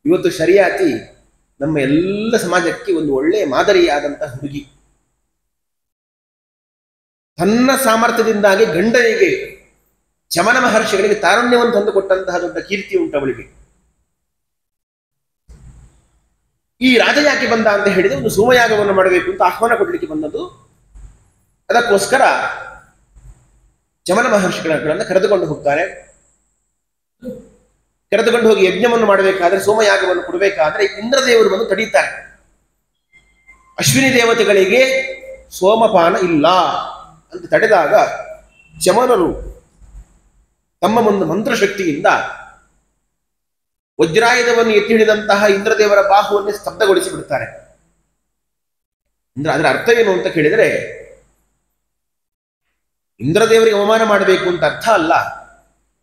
ಇವತ್ತು ಶರಿಯಾತಿ ನಮ್ಮ ಎಲ್ಲ ಸಮಾಜಕ್ಕೆ ಒಂದು ಒಳ್ಳೆಯ ಮಾದರಿಯಾದಂತಹ ಹುಡುಗಿ. ತನ್ನ ಸಾಮರ್ಥ್ಯದಿಂದಾಗಿ ಗಂಡನಿಗೆ, ಚ್ಯವನ ಮಹರ್ಷಿಗಳಿಗೆ ತಾರುಣ್ಯವನ್ನು ತಂದುಕೊಟ್ಟಂತಹ ದೊಡ್ಡ ಕೀರ್ತಿ ಉಂಟವಳಿಗೆ. ಈ ರಾಜ ಯಾಕೆ ಬಂದ ಅಂತ ಹೇಳಿದ್ರೆ, ಒಂದು ಸೋಮಯಾಗವನ್ನು ಮಾಡಬೇಕು ಅಂತ ಆಹ್ವಾನ ಕೊಡ್ಲಿಕ್ಕೆ ಬಂದದ್ದು. ಅದಕ್ಕೋಸ್ಕರ ಚ್ಯವನ ಮಹರ್ಷಿಗಳನ್ನು ಕರೆದುಕೊಂಡು ಹೋಗ್ತಾರೆ. ಕರೆದುಕೊಂಡು ಹೋಗಿ ಯಜ್ಞವನ್ನು ಮಾಡಬೇಕಾದ್ರೆ, ಸೋಮಯಾಗವನ್ನು ಕೊಡಬೇಕಾದ್ರೆ ಇಂದ್ರದೇವರು ಬಂದು ತಡೀತಾರೆ. ಅಶ್ವಿನಿ ತಮ್ಮ ಒಂದು ಮಂತ್ರಶಕ್ತಿಯಿಂದ ವಜ್ರಾಯುಧವನ್ನು ಎತ್ತಿ ಹಿಡಿದಂತಹ ಇಂದ್ರದೇವರ ಬಾಹುವನ್ನೇ ಸ್ತಬ್ಧಗೊಳಿಸಿ ಬಿಡುತ್ತಾರೆ. ಅಂದ್ರೆ ಅದರ ಅರ್ಥ ಏನು ಅಂತ ಕೇಳಿದರೆ, ಇಂದ್ರದೇವರಿಗೆ ಅವಮಾನ ಮಾಡಬೇಕು ಅಂತ ಅರ್ಥ ಅಲ್ಲ.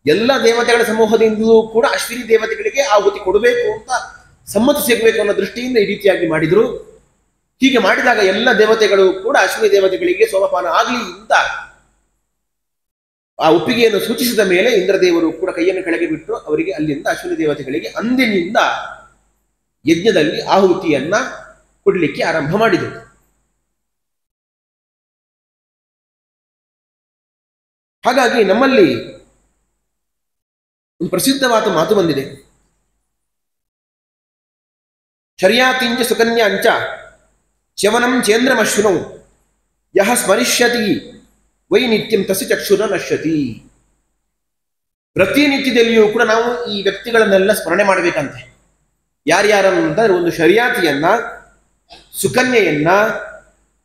ಎಲ್ಲ ದೇವತೆಗಳ ಸಮೂಹದಿಂದಲೂ ಕೂಡ ಅಶ್ವಿನಿ ದೇವತೆಗಳಿಗೆ ಆಹುತಿ ಕೊಡಬೇಕು ಅಂತ ಸಮ್ಮತಿ ಸಿಗಬೇಕು ಅನ್ನೋ ದೃಷ್ಟಿಯಿಂದ ಈ ರೀತಿಯಾಗಿ ಮಾಡಿದ್ರು. ಹೀಗೆ ಮಾಡಿದಾಗ ಎಲ್ಲ ದೇವತೆಗಳು ಕೂಡ ಅಶ್ವಿನಿ ದೇವತೆಗಳಿಗೆ ಸೋಮಪಾನ ಆಗಲಿ ಅಂತ ಆ ಒಪ್ಪಿಗೆಯನ್ನು ಸೂಚಿಸಿದ ಮೇಲೆ ಇಂದ್ರದೇವರು ಕೂಡ ಕೈಯನ್ನು ಕೆಳಗೆ ಬಿಟ್ಟು ಅವರಿಗೆ ಅಲ್ಲಿಂದ ಅಶ್ವಿನಿ ದೇವತೆಗಳಿಗೆ ಅಂದಿನಿಂದ ಯಜ್ಞದಲ್ಲಿ ಆಹುತಿಯನ್ನ ಕೊಡಲಿಕ್ಕೆ ಆರಂಭ ಮಾಡಿದರು. ಹಾಗಾಗಿ ನಮ್ಮಲ್ಲಿ ಒಂದು ಪ್ರಸಿದ್ಧವಾದ ಮಾತು ಬಂದಿದೆ. ಶರ್ಯಾತಿಂಚ ಸುಕನ್ಯಾ ಅಂಚ ಚ್ಯವನಂ ಚೇಂದ್ರಮಶ್ವಿನೌ ಯಹ ಸ್ಮರಿಷ್ಯತಿ ವೈ ನಿತ್ಯಂ ತಸ್ಯ ಚಕ್ಷುರ ನಶ್ಯತಿ. ಪ್ರತಿನಿತ್ಯದಲ್ಲಿಯೂ ಕೂಡ ನಾವು ಈ ವ್ಯಕ್ತಿಗಳನ್ನೆಲ್ಲ ಸ್ಮರಣೆ ಮಾಡಬೇಕಂತೆ. ಯಾರ್ಯಾರಂದ್ರೆ ಒಂದು ಶರ್ಯಾತಿಯನ್ನ, ಸುಕನ್ಯೆಯನ್ನ,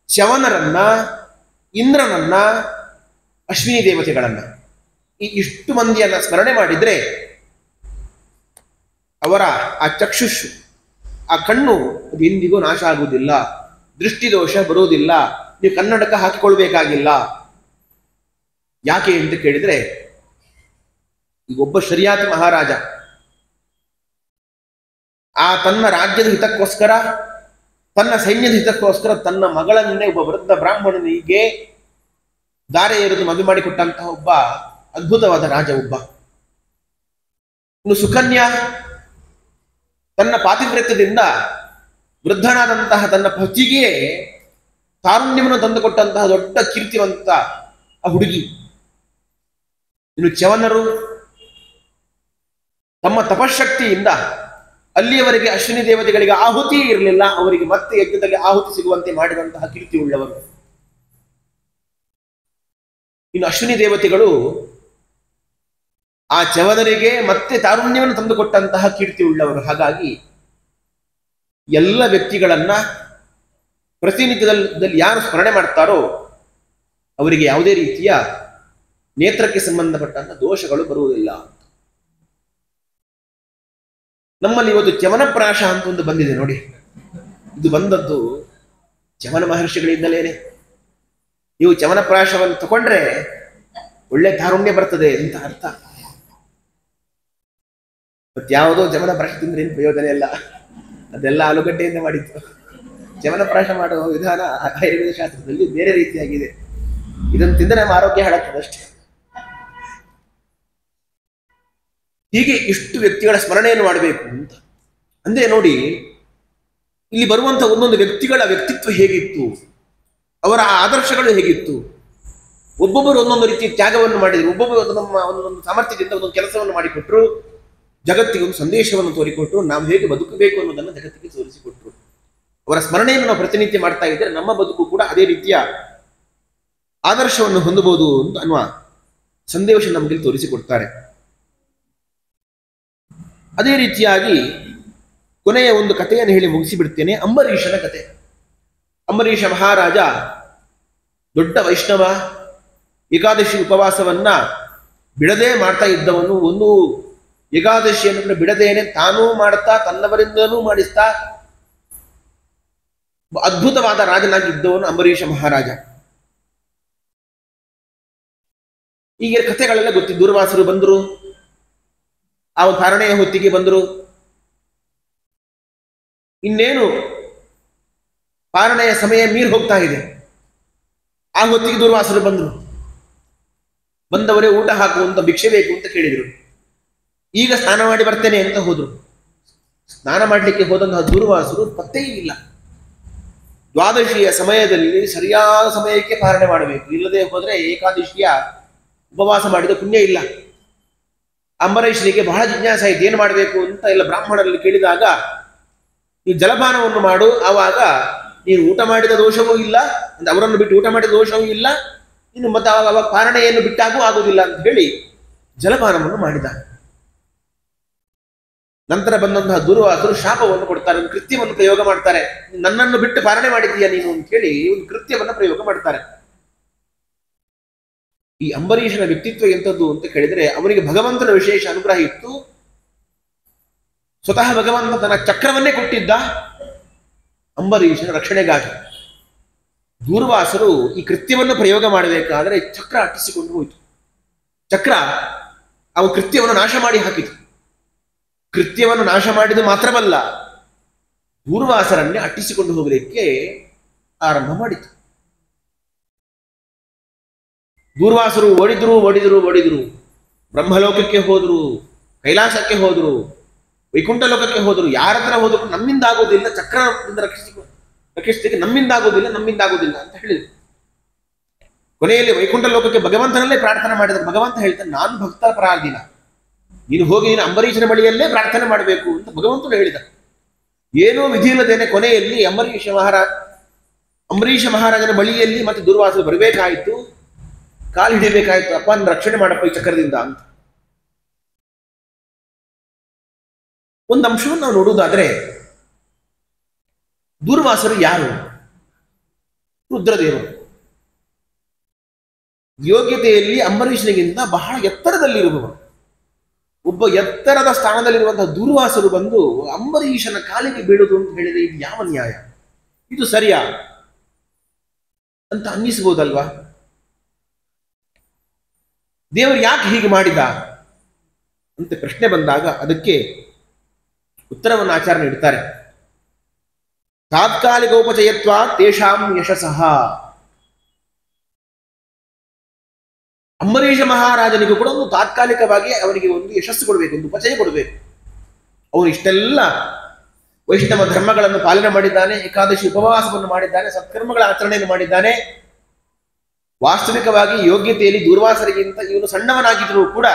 ಚ್ಯವನರನ್ನ, ಇಂದ್ರನನ್ನ, ಅಶ್ವಿನಿ ದೇವತೆಗಳನ್ನ, ಈ ಇಷ್ಟು ಮಂದಿಯನ್ನ ಸ್ಮರಣೆ ಮಾಡಿದ್ರೆ ಅವರ ಆ ಚಕ್ಷುಷ್, ಆ ಕಣ್ಣು ಅದು ಎಂದಿಗೂ ನಾಶ ಆಗುವುದಿಲ್ಲ, ದೃಷ್ಟಿದೋಷ ಬರುವುದಿಲ್ಲ, ನೀವು ಕನ್ನಡಕ ಹಾಕಿಕೊಳ್ಬೇಕಾಗಿಲ್ಲ. ಯಾಕೆ ಅಂತ ಕೇಳಿದ್ರೆ, ಈಗ ಒಬ್ಬ ಶರ್ಯಾತಿ ಮಹಾರಾಜ ಆ ತನ್ನ ರಾಜ್ಯದ ಹಿತಕ್ಕೋಸ್ಕರ, ತನ್ನ ಸೈನ್ಯದ ಹಿತಕ್ಕೋಸ್ಕರ ತನ್ನ ಮಗಳನ್ನೇ ಒಬ್ಬ ವೃದ್ಧ ಬ್ರಾಹ್ಮಣನಿಗೆ ದಾರೆ ಎರೆದು ಮದುವೆ ಮಾಡಿಕೊಟ್ಟಂತಹ ಒಬ್ಬ ಅದ್ಭುತವಾದ ರಾಜ ಒಬ್ಬ. ಇನ್ನು ಸುಕನ್ಯಾ ತನ್ನ ಪಾತಿವ್ರತ್ಯದಿಂದ ವೃದ್ಧನಾದಂತಹ ತನ್ನ ಪತಿಗೆ ತಾರುಣ್ಯವನ್ನು ತಂದುಕೊಟ್ಟಂತಹ ದೊಡ್ಡ ಕೀರ್ತಿವಂತ ಆ ಹುಡುಗಿ. ಇನ್ನು ಚ್ಯವನರು ತಮ್ಮ ತಪಶಕ್ತಿಯಿಂದ ಅಲ್ಲಿಯವರೆಗೆ ಅಶ್ವಿನಿ ದೇವತೆಗಳಿಗೆ ಆಹುತಿ ಇರಲಿಲ್ಲ, ಅವರಿಗೆ ಮತ್ತೆ ಯಜ್ಞದಲ್ಲಿ ಆಹುತಿ ಸಿಗುವಂತೆ ಮಾಡಿದಂತಹ ಕೀರ್ತಿ ಉಳ್ಳವರು. ಇನ್ನು ಅಶ್ವಿನಿ ದೇವತೆಗಳು ಆ ಚ್ಯವನರಿಗೆ ಮತ್ತೆ ತಾರುಣ್ಯವನ್ನು ತಂದುಕೊಟ್ಟಂತಹ ಕೀರ್ತಿ ಉಳ್ಳವರು. ಹಾಗಾಗಿ ಎಲ್ಲ ವ್ಯಕ್ತಿಗಳನ್ನ ಪ್ರತಿನಿತ್ಯದಲ್ಲಿ ಯಾರು ಸ್ಮರಣೆ ಮಾಡ್ತಾರೋ ಅವರಿಗೆ ಯಾವುದೇ ರೀತಿಯ ನೇತ್ರಕ್ಕೆ ಸಂಬಂಧಪಟ್ಟಂತಹ ದೋಷಗಳು ಬರುವುದಿಲ್ಲ. ನಮ್ಮಲ್ಲಿ ಇವತ್ತು ಚ್ಯವನಪ್ರಾಶ ಅಂತ ಒಂದು ಬಂದಿದೆ ನೋಡಿ. ಇದು ಬಂದದ್ದು ಚ್ಯವನ ಮಹರ್ಷಿಗಳಿಂದಲೇನೆ. ನೀವು ಚ್ಯವನಪ್ರಾಶವನ್ನು ತಗೊಂಡ್ರೆ ಒಳ್ಳೆ ತಾರುಣ್ಯ ಬರ್ತದೆ ಅಂತ ಅರ್ಥ. ಮತ್ಯಾವುದೋ ಚ್ಯವನಪ್ರಾಶ ತಿಂದ್ರೆ ಏನು ಪ್ರಯೋಜನ ಇಲ್ಲ, ಅದೆಲ್ಲ ಆಲೂಗಡ್ಡೆಯಿಂದ ಮಾಡಿತ್ತು. ಚ್ಯವನಪ್ರಾಶ ಮಾಡುವ ವಿಧಾನ ಆಯುರ್ವೇದ ಶಾಸ್ತ್ರದಲ್ಲಿ ಬೇರೆ ರೀತಿಯಾಗಿದೆ. ಇದನ್ನು ತಿಂದರೆ ನಮ್ಮ ಆರೋಗ್ಯ ಹಾಳಾಗ್ತದೆ ಅಷ್ಟೇ. ಹೀಗೆ ಇಷ್ಟು ವ್ಯಕ್ತಿಗಳ ಸ್ಮರಣೆಯನ್ನು ಮಾಡಬೇಕು ಅಂತ ಅಂದ್ರೆ ನೋಡಿ, ಇಲ್ಲಿ ಬರುವಂತಹ ಒಂದೊಂದು ವ್ಯಕ್ತಿಗಳ ವ್ಯಕ್ತಿತ್ವ ಹೇಗಿತ್ತು, ಅವರ ಆದರ್ಶಗಳು ಹೇಗಿತ್ತು, ಒಬ್ಬೊಬ್ಬರು ಒಂದೊಂದು ರೀತಿಯ ತ್ಯಾಗವನ್ನು ಮಾಡಿದ್ರು, ಒಬ್ಬೊಬ್ಬರು ನಮ್ಮ ಒಂದೊಂದು ಸಾಮರ್ಥ್ಯದಿಂದ ಒಂದೊಂದು ಕೆಲಸವನ್ನು ಮಾಡಿಕೊಟ್ರು, ಜಗತ್ತಿಗೆ ಒಂದು ಸಂದೇಶವನ್ನು ತೋರಿಕೊಟ್ರು, ನಾವು ಹೇಗೆ ಬದುಕಬೇಕು ಅನ್ನೋದನ್ನು ಜಗತ್ತಿಗೆ ತೋರಿಸಿಕೊಟ್ರು. ಅವರ ಸ್ಮರಣೆಯನ್ನು ನಾವು ಪ್ರತಿನಿತ್ಯ ಮಾಡ್ತಾ ಇದ್ದರೆ ನಮ್ಮ ಬದುಕು ಕೂಡ ಅದೇ ರೀತಿಯ ಆದರ್ಶವನ್ನು ಹೊಂದಬಹುದು ಅಂತ ಅನ್ನುವ ಸಂದೇಶ ನಮಗೆ ತೋರಿಸಿಕೊಡ್ತಾರೆ. ಅದೇ ರೀತಿಯಾಗಿ ಕೊನೆಯ ಒಂದು ಕಥೆಯನ್ನು ಹೇಳಿ ಮುಗಿಸಿಬಿಡ್ತೇನೆ. ಅಂಬರೀಷನ ಕತೆ. ಅಂಬರೀಷ ಮಹಾರಾಜ ದೊಡ್ಡ ವೈಷ್ಣವ, ಏಕಾದಶಿ ಉಪವಾಸವನ್ನ ಬಿಡದೆ ಮಾಡ್ತಾ ಇದ್ದವನು. ಒಂದು ಏಕಾದಶಿಯನ್ನು ಬಿಡದೇನೆ ತಾನೂ ಮಾಡ್ತಾ ತನ್ನವರಿಂದಲೂ ಮಾಡಿಸ್ತಾ ಅದ್ಭುತವಾದ ರಾಜನಾಗಿದ್ದವನು ಅಂಬರೀಷ ಮಹಾರಾಜ. ಈಗ ಕಥೆಗಳೆಲ್ಲ ಗೊತ್ತಿದ್ದು. ದೂರ್ವಾಸರು ಬಂದರು, ಆ ಧಾರಣೆಯ ಹೊತ್ತಿಗೆ ಬಂದರು. ಇನ್ನೇನು ಪಾರಣೆಯ ಸಮಯ ಮೀರಿ ಹೋಗ್ತಾ ಇದೆ. ಆ ಹೊತ್ತಿಗೆ ದೂರ್ವಾಸರು ಬಂದರು. ಬಂದವರೇ ಊಟ ಹಾಕುವಂತ ಭಿಕ್ಷೆ ಬೇಕು ಅಂತ ಕೇಳಿದರು. ಈಗ ಸ್ನಾನ ಮಾಡಿ ಬರ್ತೇನೆ ಅಂತ ಹೋದ್ರು. ಸ್ನಾನ ಮಾಡಲಿಕ್ಕೆ ಹೋದಂತಹ ದೂರ್ವಾಸರು ಪತ್ತೆಯೂ ಇಲ್ಲ. ದ್ವಾದಶಿಯ ಸಮಯದಲ್ಲಿ ಸರಿಯಾದ ಸಮಯಕ್ಕೆ ಪಾರಣೆ ಮಾಡಬೇಕು, ಇಲ್ಲದೆ ಹೋದ್ರೆ ಏಕಾದಶಿಯ ಉಪವಾಸ ಮಾಡಿದ ಪುಣ್ಯ ಇಲ್ಲ. ಅಂಬರೀಷನಿಗೆ ಬಹಳ ಜಿಜ್ಞಾಸ ಆಯ್ತು, ಏನು ಮಾಡಬೇಕು ಅಂತ ಎಲ್ಲ ಬ್ರಾಹ್ಮಣರಲ್ಲಿ ಕೇಳಿದಾಗ, ನೀನು ಜಲಪಾನವನ್ನು ಮಾಡು, ಆವಾಗ ನೀನು ಊಟ ಮಾಡಿದ ದೋಷವೂ ಇಲ್ಲ, ಅಂದ್ರೆ ಅವರನ್ನು ಬಿಟ್ಟು ಊಟ ಮಾಡಿದ ದೋಷವೂ ಇಲ್ಲ, ಇನ್ನು ಮತ್ತೆ ಅವಾಗ ಪಾರಣೆಯನ್ನು ಬಿಟ್ಟಾಗೂ ಆಗುವುದಿಲ್ಲ ಅಂತ ಹೇಳಿ ಜಲಪಾನವನ್ನು ಮಾಡಿದ. ನಂತರ ಬಂದಂತಹ ದೂರ್ವಾಸರು ಶಾಪವನ್ನು ಕೊಡ್ತಾರೆ, ಒಂದು ಕೃತ್ಯವನ್ನು ಪ್ರಯೋಗ ಮಾಡ್ತಾರೆ. ನನ್ನನ್ನು ಬಿಟ್ಟು ಪಾರಣೆ ಮಾಡಿದ್ದೀಯಾ ನೀನು ಅಂತ ಹೇಳಿ ಒಂದು ಕೃತ್ಯವನ್ನು ಪ್ರಯೋಗ ಮಾಡ್ತಾರೆ. ಈ ಅಂಬರೀಷನ ವ್ಯಕ್ತಿತ್ವ ಎಂಥದ್ದು ಅಂತ ಕೇಳಿದರೆ, ಅವನಿಗೆ ಭಗವಂತನ ವಿಶೇಷ ಅನುಗ್ರಹ ಇತ್ತು. ಸ್ವತಃ ಭಗವಂತ ತನ್ನ ಚಕ್ರವನ್ನೇ ಕೊಟ್ಟಿದ್ದ ಅಂಬರೀಷನ ರಕ್ಷಣೆಗಾಗಿ. ದೂರ್ವಾಸರು ಈ ಕೃತ್ಯವನ್ನು ಪ್ರಯೋಗ ಮಾಡಬೇಕಾದರೆ ಚಕ್ರ ಅಟ್ಟಿಸಿಕೊಂಡು ಹೋಯಿತು. ಚಕ್ರ ಅವ ಕೃತ್ಯವನ್ನು ನಾಶ ಮಾಡಿ ಹಾಕಿತು. ಕೃತ್ಯವನ್ನು ನಾಶ ಮಾಡಿದ್ದು ಮಾತ್ರವಲ್ಲ, ದೂರ್ವಾಸರನ್ನೇ ಅಟ್ಟಿಸಿಕೊಂಡು ಹೋಗಲಿಕ್ಕೆ ಆರಂಭ ಮಾಡಿತು. ದೂರ್ವಾಸರು ಓಡಿದ್ರು. ಬ್ರಹ್ಮಲೋಕಕ್ಕೆ ಹೋದರು, ಕೈಲಾಸಕ್ಕೆ ಹೋದರು, ವೈಕುಂಠ ಲೋಕಕ್ಕೆ ಹೋದರು. ಯಾರ ಹತ್ರ ಹೋದ್ರು ನಮ್ಮಿಂದ ಆಗೋದಿಲ್ಲ, ಚಕ್ರದಿಂದ ರಕ್ಷಿಸಲಿಕ್ಕೆ ನಮ್ಮಿಂದ ಆಗೋದಿಲ್ಲ ಅಂತ ಹೇಳಿದರು. ಕೊನೆಯಲ್ಲಿ ವೈಕುಂಠ ಲೋಕಕ್ಕೆ ಭಗವಂತನಲ್ಲೇ ಪ್ರಾರ್ಥನೆ ಮಾಡಿದರೆ ಭಗವಂತ ಹೇಳ್ತಾನೆ, ನಾನು ಭಕ್ತರ ಪರಾಧೀನ, ನೀನು ಹೋಗಿ ನೀನು ಅಂಬರೀಷನ ಬಳಿಯಲ್ಲೇ ಪ್ರಾರ್ಥನೆ ಮಾಡಬೇಕು ಅಂತ ಭಗವಂತನು ಹೇಳಿದ. ಏನೋ ವಿಧಿ ಇಲ್ಲದೇನೆ ಕೊನೆಯಲ್ಲಿ ಅಂಬರೀಷ ಮಹಾರಾಜನ ಬಳಿಯಲ್ಲಿ ಮತ್ತೆ ದೂರ್ವಾಸರು ಬರಬೇಕಾಯಿತು, ಕಾಲು ಹಿಡಿಬೇಕಾಯ್ತು, ಅಪ್ಪ ನನ್ನ ರಕ್ಷಣೆ ಮಾಡಪ್ಪ ಈ ಚಕ್ರದಿಂದ ಅಂತ. ಒಂದು ಅಂಶವನ್ನು ನಾವು ನೋಡುವುದಾದ್ರೆ, ದೂರ್ವಾಸರು ಯಾರು? ರುದ್ರದೇವರು. ಯೋಗ್ಯತೆಯಲ್ಲಿ ಅಂಬರೀಷನಿಗಿಂತ ಬಹಳ ಎತ್ತರದಲ್ಲಿರುವವರು. ಒಬ್ಬ ಎತ್ತರದ ಸ್ಥಾನದಲ್ಲಿರುವಂತಹ ದೂರ್ವಾಸರು ಬಂದು ಅಂಬರೀಷನ ಕಾಲಿಗೆ ಬೀಳುವುದು ಅಂತ ಹೇಳಿದ್ರೆ ಇದು ಯಾವ ನ್ಯಾಯ? ಇದು ಸರಿಯಾ ಅಂತ ಅನ್ನಿಸಬಹುದಲ್ವಾ? ದೇವರು ಯಾಕೆ ಹೀಗೆ ಮಾಡಿದ ಅಂತ ಪ್ರಶ್ನೆ ಬಂದಾಗ ಅದಕ್ಕೆ ಉತ್ತರವನ್ನು ಆಚಾರ್ಯ ನೀಡುತ್ತಾರೆ. ತಾತ್ಕಾಲಿಕೋಪಚಯತ್ವ ತೇಷಾಂ ಯಶಸ್ಸಃ. ಅಂಬರೀಷ ಮಹಾರಾಜನಿಗೂ ಕೂಡ ಒಂದು ತಾತ್ಕಾಲಿಕವಾಗಿ ಅವನಿಗೆ ಒಂದು ಯಶಸ್ಸು ಕೊಡಬೇಕು, ಒಂದು ಉಪಚಯ ಕೊಡಬೇಕು. ಅವನು ಇಷ್ಟೆಲ್ಲ ವೈಷ್ಣವ ಧರ್ಮಗಳನ್ನು ಪಾಲನೆ ಮಾಡಿದ್ದಾನೆ, ಏಕಾದಶಿ ಉಪವಾಸವನ್ನು ಮಾಡಿದ್ದಾನೆ, ಸತ್ಕರ್ಮಗಳ ಆಚರಣೆಯನ್ನು ಮಾಡಿದ್ದಾನೆ. ವಾಸ್ತವಿಕವಾಗಿ ಯೋಗ್ಯತೆಯಲ್ಲಿ ದೂರ್ವಾಸರಿಗಿಂತ ಇವನು ಸಣ್ಣವನಾಗಿದ್ರೂ ಕೂಡ,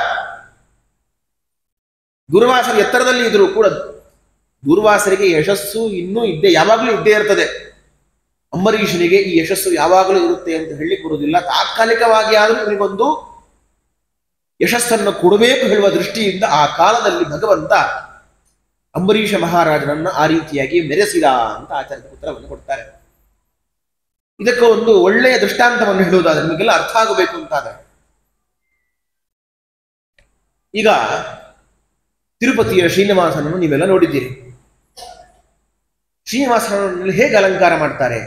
ದೂರ್ವಾಸರು ಎತ್ತರದಲ್ಲಿ ಇದ್ರೂ ಕೂಡ ದೂರ್ವಾಸರಿಗೆ ಯಶಸ್ಸು ಇನ್ನೂ ಯಾವಾಗಲೂ ಇದ್ದೇ ಇರ್ತದೆ. ಅಂಬರೀಷನಿಗೆ ಈ ಯಶಸ್ಸು ಯಾವಾಗಲೂ ಇರುತ್ತೆ ಅಂತ ಹೇಳಲಿಕ್ಕೆ ಬರುವುದಿಲ್ಲ. ತಾತ್ಕಾಲಿಕವಾಗಿ ಆದರೂ ಇವನಿಗೊಂದು ಯಶಸ್ಸನ್ನು ಕೊಡಬೇಕು ಹೇಳುವ ದೃಷ್ಟಿಯಿಂದ ಆ ಕಾಲದಲ್ಲಿ ಭಗವಂತ ಅಂಬರೀಷ ಮಹಾರಾಜನನ್ನ ಆ ರೀತಿಯಾಗಿ ಮೆರೆಸಿದ ಅಂತ ಆಚಾರ್ಯ ಉತ್ತರವನ್ನು ಕೊಡ್ತಾರೆ. ಇದಕ್ಕೆ ಒಂದು ಒಳ್ಳೆಯ ದೃಷ್ಟಾಂತವನ್ನು ಹೇಳುವುದಾದ್ರೆ ನಿಮಗೆಲ್ಲ ಅರ್ಥ ಆಗಬೇಕು ಅಂತಾದರೆ, ಈಗ ತಿರುಪತಿಯ ಶ್ರೀನಿವಾಸನನ್ನು ನೀವೆಲ್ಲ ನೋಡಿದ್ದೀರಿ. ಶ್ರೀನಿವಾಸನಲ್ಲಿ ಹೇಗೆ ಅಲಂಕಾರ ಮಾಡ್ತಾರೆ?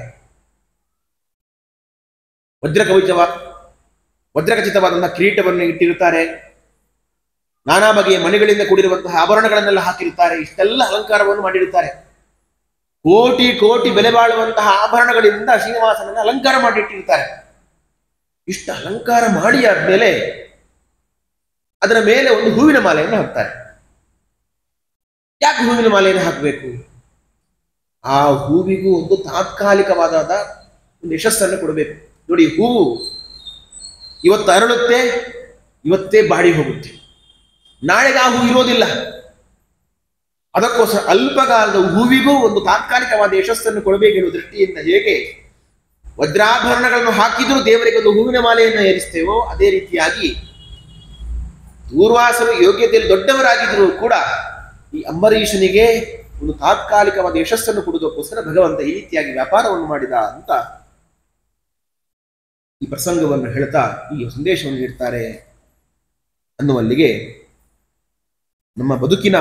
ವಜ್ರಖಚಿತವಾದಂತಹ ಕಿರೀಟವನ್ನು ಇಟ್ಟಿರುತ್ತಾರೆ, ನಾನಾ ಬಗೆಯ ಮನೆಗಳಿಂದ ಕೂಡಿರುವಂತಹ ಆಭರಣಗಳನ್ನೆಲ್ಲ ಹಾಕಿರುತ್ತಾರೆ, ಇಷ್ಟೆಲ್ಲ ಅಲಂಕಾರವನ್ನು ಮಾಡಿರುತ್ತಾರೆ. ಕೋಟಿ ಕೋಟಿ ಬೆಲೆ ಬಾಳುವಂತಹ ಆಭರಣಗಳಿಂದ ಶ್ರೀನಿವಾಸನನ್ನು ಅಲಂಕಾರ ಮಾಡಿಟ್ಟಿರ್ತಾರೆ. ಇಷ್ಟು ಅಲಂಕಾರ ಮಾಡಿ ಆದ್ಮೇಲೆ ಅದರ ಮೇಲೆ ಒಂದು ಹೂವಿನ ಮಾಲೆಯನ್ನು ಹಾಕ್ತಾರೆ. ಯಾಕೆ ಹೂವಿನ ಮಾಲೆಯನ್ನು ಹಾಕಬೇಕು? ಆ ಹೂವಿಗೂ ಒಂದು ತಾತ್ಕಾಲಿಕವಾದ ಒಂದು ಯಶಸ್ಸನ್ನು ಕೊಡಬೇಕು. ನೋಡಿ, ಹೂವು ಇವತ್ತು ಅರಳುತ್ತೆ, ಇವತ್ತೇ ಬಾಡಿ ಹೋಗುತ್ತೆ, ನಾಳೆಗೆ ಆ ಹೂ ಇರೋದಿಲ್ಲ. ಅದಕ್ಕೋಸ್ಕರ ಅಲ್ಪಕಾಲದ ಹೂವಿಗೂ ಒಂದು ತಾತ್ಕಾಲಿಕವಾದ ಯಶಸ್ಸನ್ನು ಕೊಡಬೇಕೆನ್ನುವ ದೃಷ್ಟಿಯಿಂದ ಹೇಗೆ ವಜ್ರಾಭರಣಗಳನ್ನು ಹಾಕಿದರೂ ದೇವರಿಗೆ ಒಂದು ಹೂವಿನ ಮಾಲೆಯನ್ನು ಏರಿಸ್ತೇವೋ, ಅದೇ ರೀತಿಯಾಗಿ ದೂರ್ವಾಸರು ಯೋಗ್ಯತೆಯಲ್ಲಿ ದೊಡ್ಡವರಾಗಿದ್ದರೂ ಕೂಡ ಈ ಅಂಬರೀಷನಿಗೆ ಒಂದು ತಾತ್ಕಾಲಿಕವಾದ ಯಶಸ್ಸನ್ನು ಕೊಡುವುದಕ್ಕೋಸ್ಕರ ಭಗವಂತ ಈ ರೀತಿಯಾಗಿ ವ್ಯಾಪಾರವನ್ನು ಮಾಡಿದ ಅಂತ ಈ ಪ್ರಸಂಗವನ್ನು ಹೇಳ್ತಾ ಈ ಸಂದೇಶವನ್ನು ನೀಡ್ತಾರೆ. ಅನ್ನುವಲ್ಲಿಗೆ ನಮ್ಮ ಬದುಕಿನ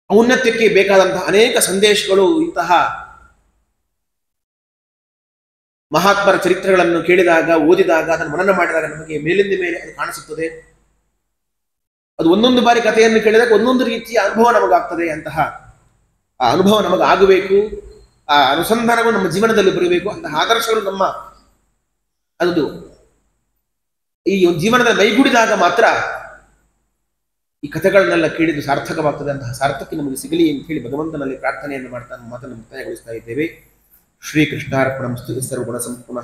ಔನ್ನತ್ಯಕ್ಕೆ ಬೇಕಾದಂತಹ ಅನೇಕ ಸಂದೇಶಗಳು ಇಂತಹ ಮಹಾತ್ಮರ ಚರಿತ್ರೆಗಳನ್ನು ಕೇಳಿದಾಗ, ಓದಿದಾಗ, ಅದನ್ನು ಮನನ ಮಾಡಿದಾಗ ನಮಗೆ ಮೇಲಿಂದ ಮೇಲೆ ಅದು ಕಾಣಿಸುತ್ತದೆ. ಅದು ಒಂದೊಂದು ಬಾರಿ ಕಥೆಯನ್ನು ಕೇಳಿದಾಗ ಒಂದೊಂದು ರೀತಿಯ ಅನುಭವ ನಮಗಾಗ್ತದೆ. ಅಂತಹ ಆ ಅನುಭವ ನಮಗಾಗಬೇಕು, ಆ ಅನುಸಂಧಾನಗಳು ನಮ್ಮ ಜೀವನದಲ್ಲಿ ಬರಬೇಕು. ಅಂತಹ ಆದರ್ಶಗಳು ನಮ್ಮ ಅದು ಈ ಜೀವನದ ಮೈಗೂಡಿದಾಗ ಮಾತ್ರ ಈ ಕಥೆಗಳನ್ನೆಲ್ಲ ಕೇಳಿದ್ದು ಸಾರ್ಥಕವಾಗ್ತದೆ. ಅಂತಹ ಸಾರ್ಥಕ್ಕೆ ನಮಗೆ ಸಿಗಲಿ ಅಂತ ಹೇಳಿ ಭಗವಂತನಲ್ಲಿ ಪ್ರಾರ್ಥನೆಯನ್ನು ಮಾಡ್ತಾ ಮಾತನ್ನು ಮುಕ್ತಾಯಗೊಳಿಸ್ತಾ ಇದ್ದೇವೆ. ಶ್ರೀಕೃಷ್ಣಾರ್ಪಣಮಸ್ತು. ಸರ್ವಗುಣ ಸಂಪೂರ್ಣ